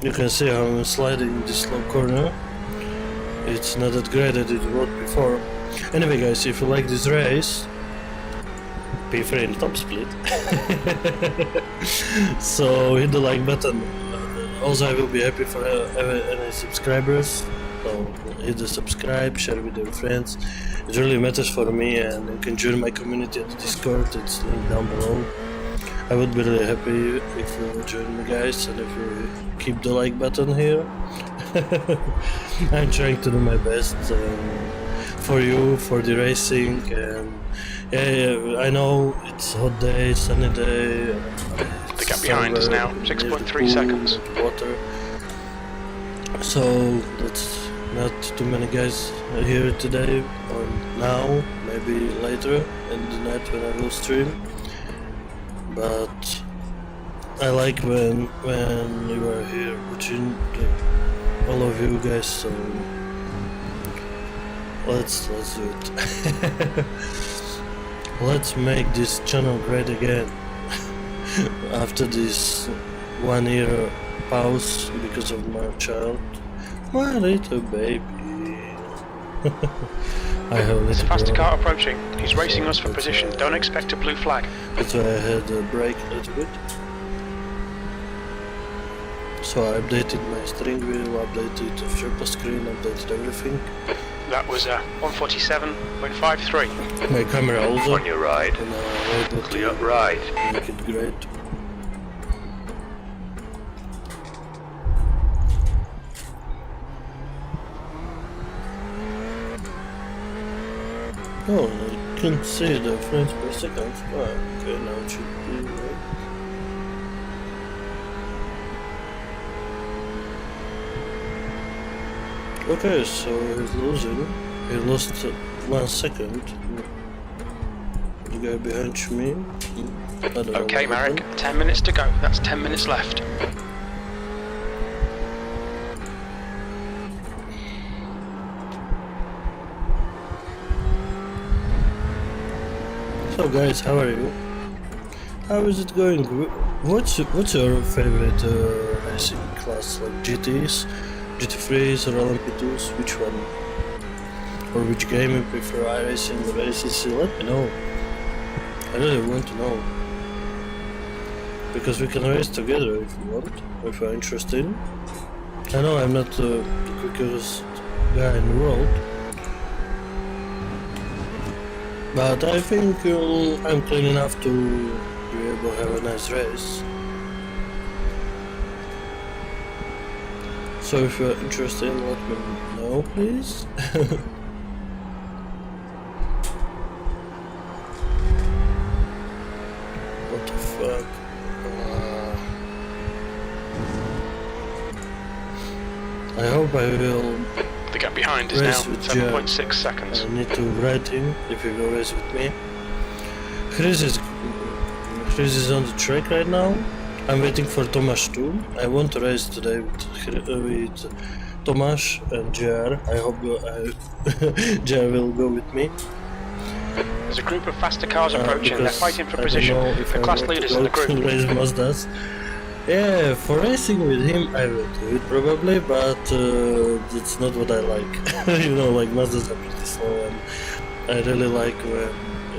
You can see how I'm sliding in this slow corner. It's not that great as it was before. Anyway, guys, if you like this race, P3 in top split. So hit the like button. Also, I will be happy for any subscribers. So hit the subscribe, share with your friends. It really matters for me, and you can join my community at the Discord. It's linked down below. I would be really happy if you join me, guys, and if you keep the like button here. I'm trying to do my best for you, for the racing, and yeah, I know it's a hot day, sunny day. The gap behind is now 6.3 seconds. Water. So that's not too many guys here today or now, maybe later in the night when I will stream. But I like when you are here watching all of you guys. So let's do it. Let's make this channel great again. After this 1 year pause because of my child, my little baby. I have a There's a little faster girl. car approaching. He's racing us for That's position. Don't expect a blue flag. That's why I had a break a little bit. So I updated my steering wheel, updated the triple screen, updated everything. That was 147.53. My camera also. On your right. And I'm able Clear to right. make it great. Oh, I can't see the frames per second. Oh, okay, now it should be right. Okay, so he's losing. He lost 1 second. The guy behind me. I don't know Okay, what Marek, happened. 10 minutes to go. That's 10 minutes left. So guys, how are you? How is it going? What's your favorite racing class? Like GTs, GT3s, or LMP2s? Which one? Or which game you prefer? iRacing, races? Let me know. I really want to know. Because we can race together if you want, if you're interested. I know I'm not the quickest guy in the world. But I think I'm clean enough to be able to have a nice race. So if you're interested, let me know, please. What the fuck? I hope I will. The gap behind is now Race with 7.6 seconds. I need to write him if you go race with me. Chris is on the track right now. I'm waiting for Tomasz too. I want to race today with Tomasz and JR. I hope JR will go with me. There's a group of faster cars approaching. They're Because fighting for I position. don't know if The I class want to leaders go in the group. to race Mazdas. Yeah, for racing with him I will do it probably, but that's not what I like. You know, like Mazdas are pretty slow and I really like when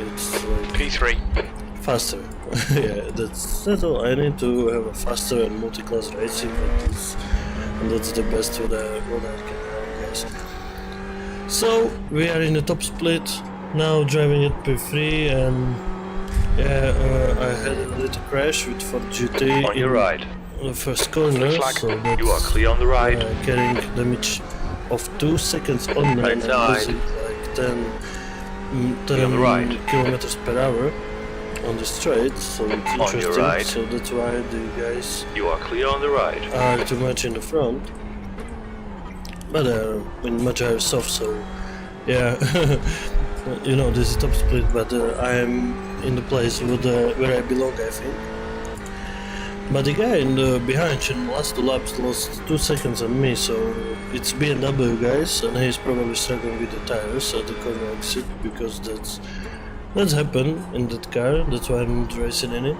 it's like P3. faster. Yeah, that's all. I need to have a faster and multi-class racing, and that's the best what I can have, guys. So we are in the top split now, driving at P3, and yeah, I had a little crash with Ford GT On your right. the first corner, flag. so that's You are clear on the right. carrying damage of 2 seconds on me, Right and I'm side. losing like 10 on the right. kilometers per hour on the straight, so it's On interesting. your right. So that's why the guys You are clear on the right. are too much in the front, but they're in much higher soft, so yeah. You know, this is top split, but I'm in the place where I belong, I think. But the guy in the behind in the last 2 laps lost 2 seconds on me, so it's BMW, guys, and he's probably struggling with the tires at the corner exit, because that's happened in that car. That's why I'm not racing in it.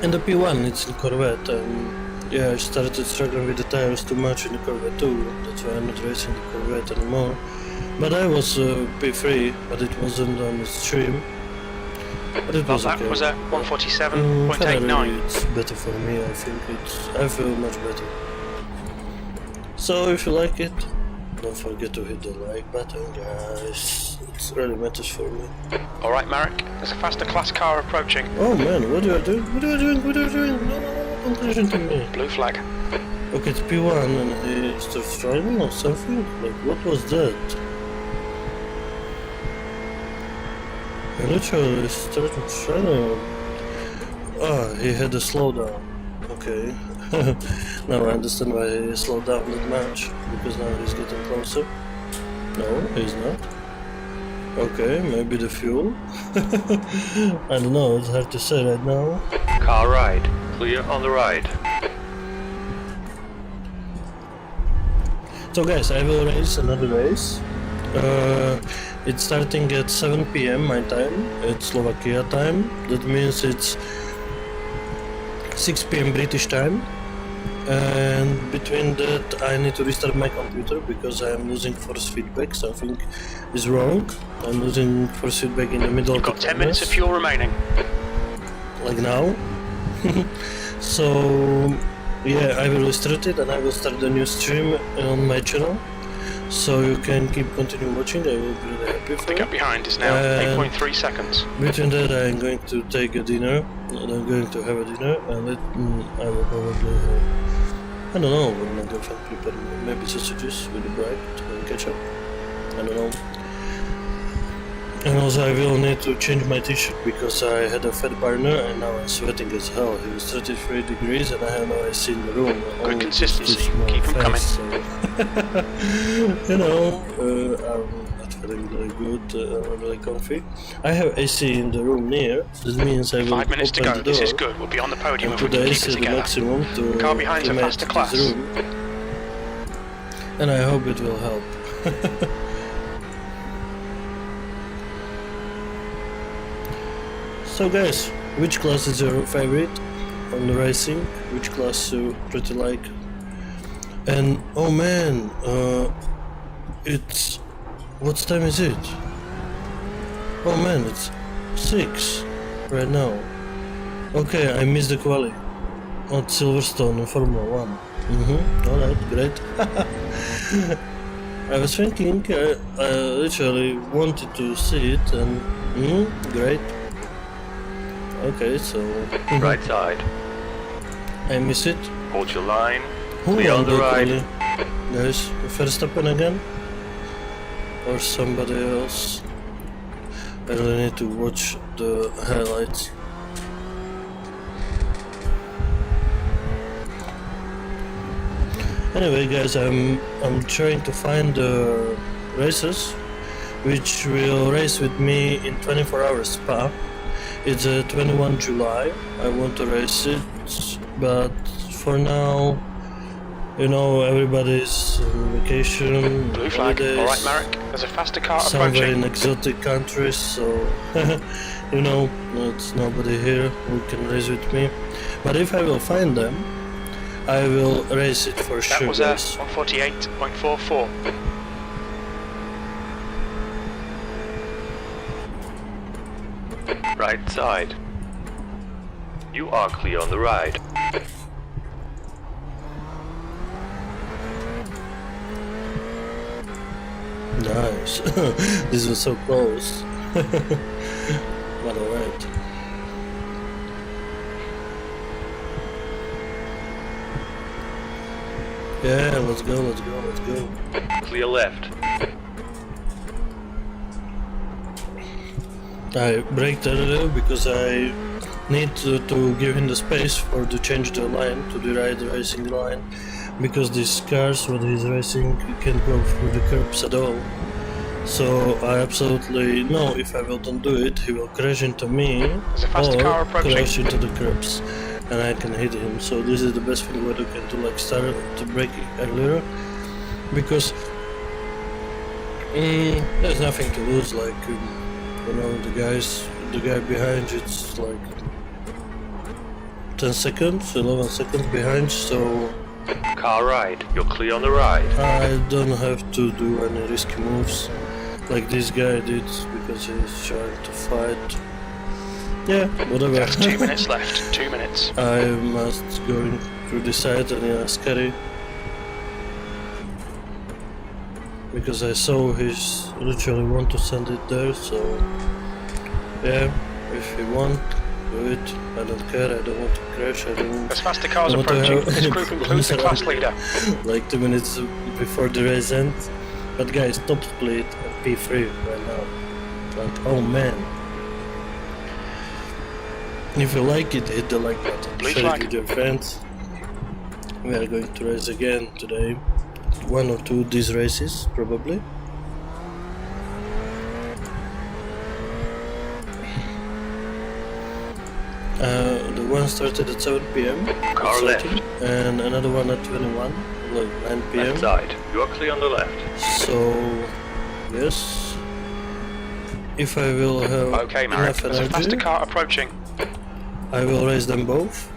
And the P1, it's in Corvette, and yeah, I started struggling with the tires too much in the Corvette too. That's why I'm not racing the Corvette anymore. But I was P3, but it wasn't on the stream. But it was That okay. was at Ferrari, 147.89. it's better for me, I think. I feel much better. So if you like it, don't forget to hit the like button, guys. It really matters for me. Alright, Marek, there's a faster class car approaching. Oh man, what are you doing? What are you doing? What are you doing? No, don't crash into me. Blue flag. Okay, it's P1 and he starts driving or something? Like, what was that? He literally started driving. Ah, he had a slowdown. Okay. Now I understand why he slowed down that much, because now he's getting closer. No, he's not. Okay, maybe the fuel? I don't know, it's hard to say right now. Car right. Clear on the right. So guys, I will race another race. It's starting at 7 PM my time, it's Slovakia time. That means it's 6 PM British time. And between that I need to restart my computer because I am losing force feedback. Something is wrong. I'm losing force feedback in the middle You've of got the 10 minutes of fuel remaining. like now. So yeah, I will restart it and I will start the new stream on my channel. So you can continue watching. I will be really happy for The it. gap behind is now 8.3 seconds. Between that, I'm going to take a dinner. And I'm going to have a dinner, and I will probably, I don't know, what my girlfriend prepare maybe sausages with the bread and ketchup. I don't know. And also, I will need to change my t-shirt because I had a fat burner and now I'm sweating as hell. It was 33 degrees and I have no AC in the room. Good consistency. Keep them coming. So you know, I'm not feeling very good, I'm really comfy. I have AC in the room near, this means I will 5 minutes to open go. the door. This is good. We'll be on the podium And if we put can the keep AC it at the together. maximum to Car behind's a climate faster this class. room. And I hope it will help. So guys, which class is your favorite on the racing? Which class you pretty like? And oh man, it's, what time is it? Oh man, it's 6 right now. Okay, I missed the quali at Silverstone in Formula 1. Alright, great. I was thinking, I literally wanted to see it and great. Okay, so Right side. I miss it. Hold your line. Who Clear on won the the right. quali? Guys, Verstappen again? Or somebody else? I really need to watch the highlights. Anyway guys, I'm trying to find the racers which will race with me in 24 hours Spa. It's 21 July. I want to race it, but for now, you know, everybody's on vacation, Blue flag. holidays, Alright, Marek. There's a faster car somewhere approaching. in exotic countries, so you know, it's nobody here who can race with me. But if I will find them, I will race it for That sure. was Guys. 148.44. Right side. You are clear on the right. Nice. This was so close. But alright. Yeah, let's go, let's go, let's go. Clear left. I braked a little because I need to give him the space for to change the line to the right racing line, because these cars what he's racing can't go through the curbs at all. So I absolutely know if I will don't do it, he will crash into me There's a faster or car approaching. crash into the curbs, and I can hit him. So this is the best thing what you can do, like start to braking earlier, because there's nothing to lose. Like you know, the guy behind it's like 10 seconds, 11 seconds behind, so Car right. You're clear on the right. I don't have to do any risky moves like this guy did because he's trying to fight. Yeah, whatever. There's 2 minutes left. 2 minutes. I must go through the side and yeah, scary. Because I saw he's literally want to send it there, so yeah, if he want, do it. I don't care, I don't want to crash, I don't There's faster cars want to approaching. have This any group includes the problems class leader. like 2 minutes before the race ends. But guys, top split and P3 right now. Like, oh man. If you like it, hit the like button, Blue share flag. it with your friends. We are going to race again today. 1 or 2 these races, probably. The one started at 7 PM, Car left. and another one at 21. like 9 p.m. Left side. You are clear on the left. So, yes. If I will have Okay, Marek, enough there's a faster energy, car approaching. I will race them both.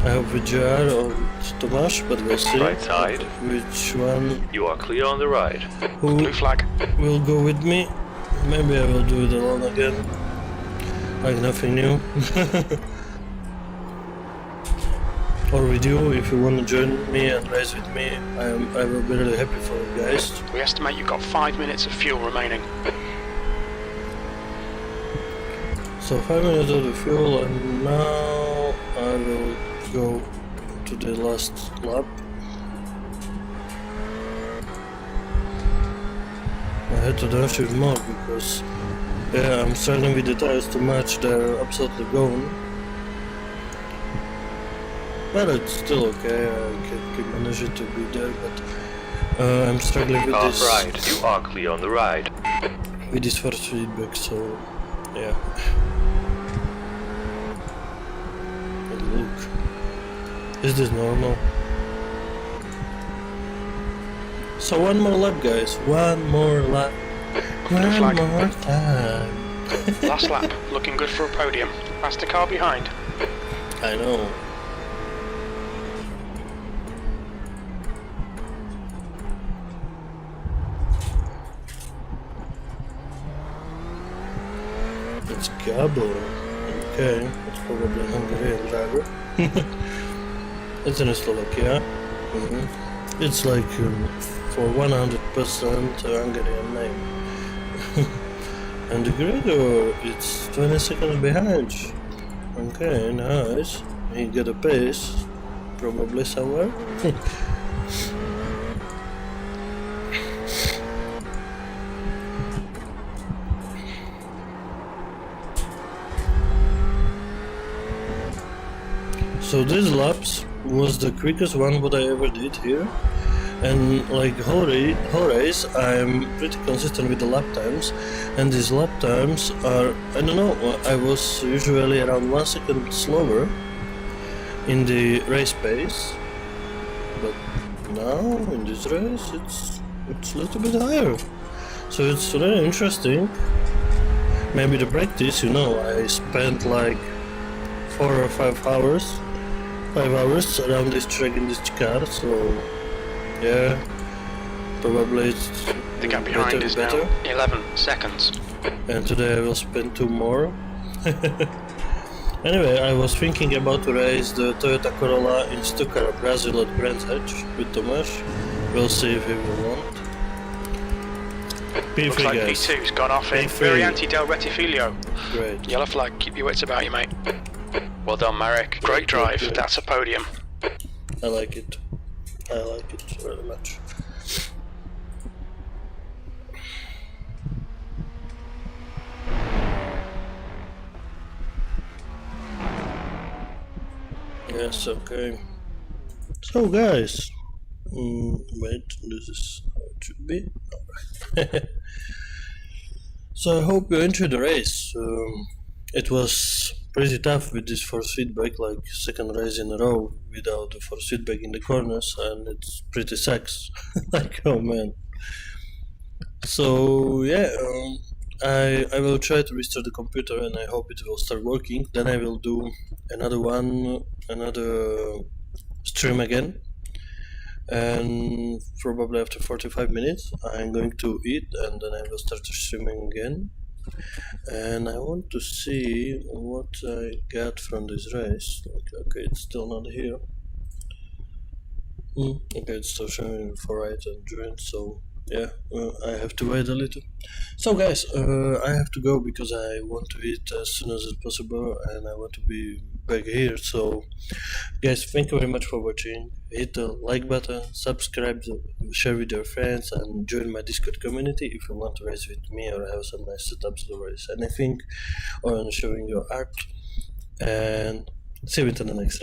I hope with JR or with Tomasz, but we'll see Right side. which one You are clear on the right. who Blue flag. will go with me. Maybe I will do it alone again. Like nothing new. Or with you, if you want to join me and race with me, I will be really happy for you guys. We estimate you've got 5 minutes of fuel remaining. So 5 minutes of the fuel, and now I will go to the last lap. I had to dash it more because I'm struggling with the tires too much, they're absolutely gone. But it's still okay, I can manage it to be there, but I'm struggling with Off this. right. You are clear on the right. With this force feedback, so yeah. But look, is this normal? So one more lap, guys. One more lap. Blue One flag. more time. Last lap, looking good for a podium. Faster car behind. I know. It's Gabo. Okay, it's probably a Hungarian driver. It's in Slovakia. It's like for 100% Hungarian name. And the Gregor, it's 20 seconds behind. Okay, nice. He got a pace, probably somewhere. So these laps was the quickest one what I ever did here, and like whole race I'm pretty consistent with the lap times, and these lap times are, I don't know, I was usually around 1 second slower in the race pace, but now in this race it's a little bit higher, so it's really interesting. Maybe the practice, you know, I spent like 4 or 5 hours around this track in this car, so yeah, probably it's The gap behind is better. now 11 seconds. And today I will spend 2 more. Anyway, I was thinking about to race the Toyota Corolla in Stuttgart, Brazil at Brands Hatch with Tomasz. We'll see if he will want. P3, Looks like guys. P2's gone off in P3. Variante del Rettifilo. Great. Yellow flag, keep your wits about you, mate. Well done, Marek. Great drive. Good. That's a podium. I like it. I like it very much. Yes, okay. So guys, wait, this is how it should be. So I hope you enjoyed the race. It was pretty tough with this force feedback, like second race in a row without the force feedback in the corners, and it's pretty sucks. Like, oh man. So yeah, I will try to restart the computer and I hope it will start working. Then I will do another stream again, and probably after 45 minutes I'm going to eat and then I will start streaming again. And I want to see what I got from this race. Okay, it's still not here. Okay, it's still showing for right and joint, so yeah, I have to wait a little. So guys, I have to go because I want to eat as soon as possible and I want to be back here. So guys, thank you very much for watching. Hit the like button, subscribe, share with your friends, and join my Discord community if you want to race with me or have some nice setups to race anything or showing your art. And see you in the next race.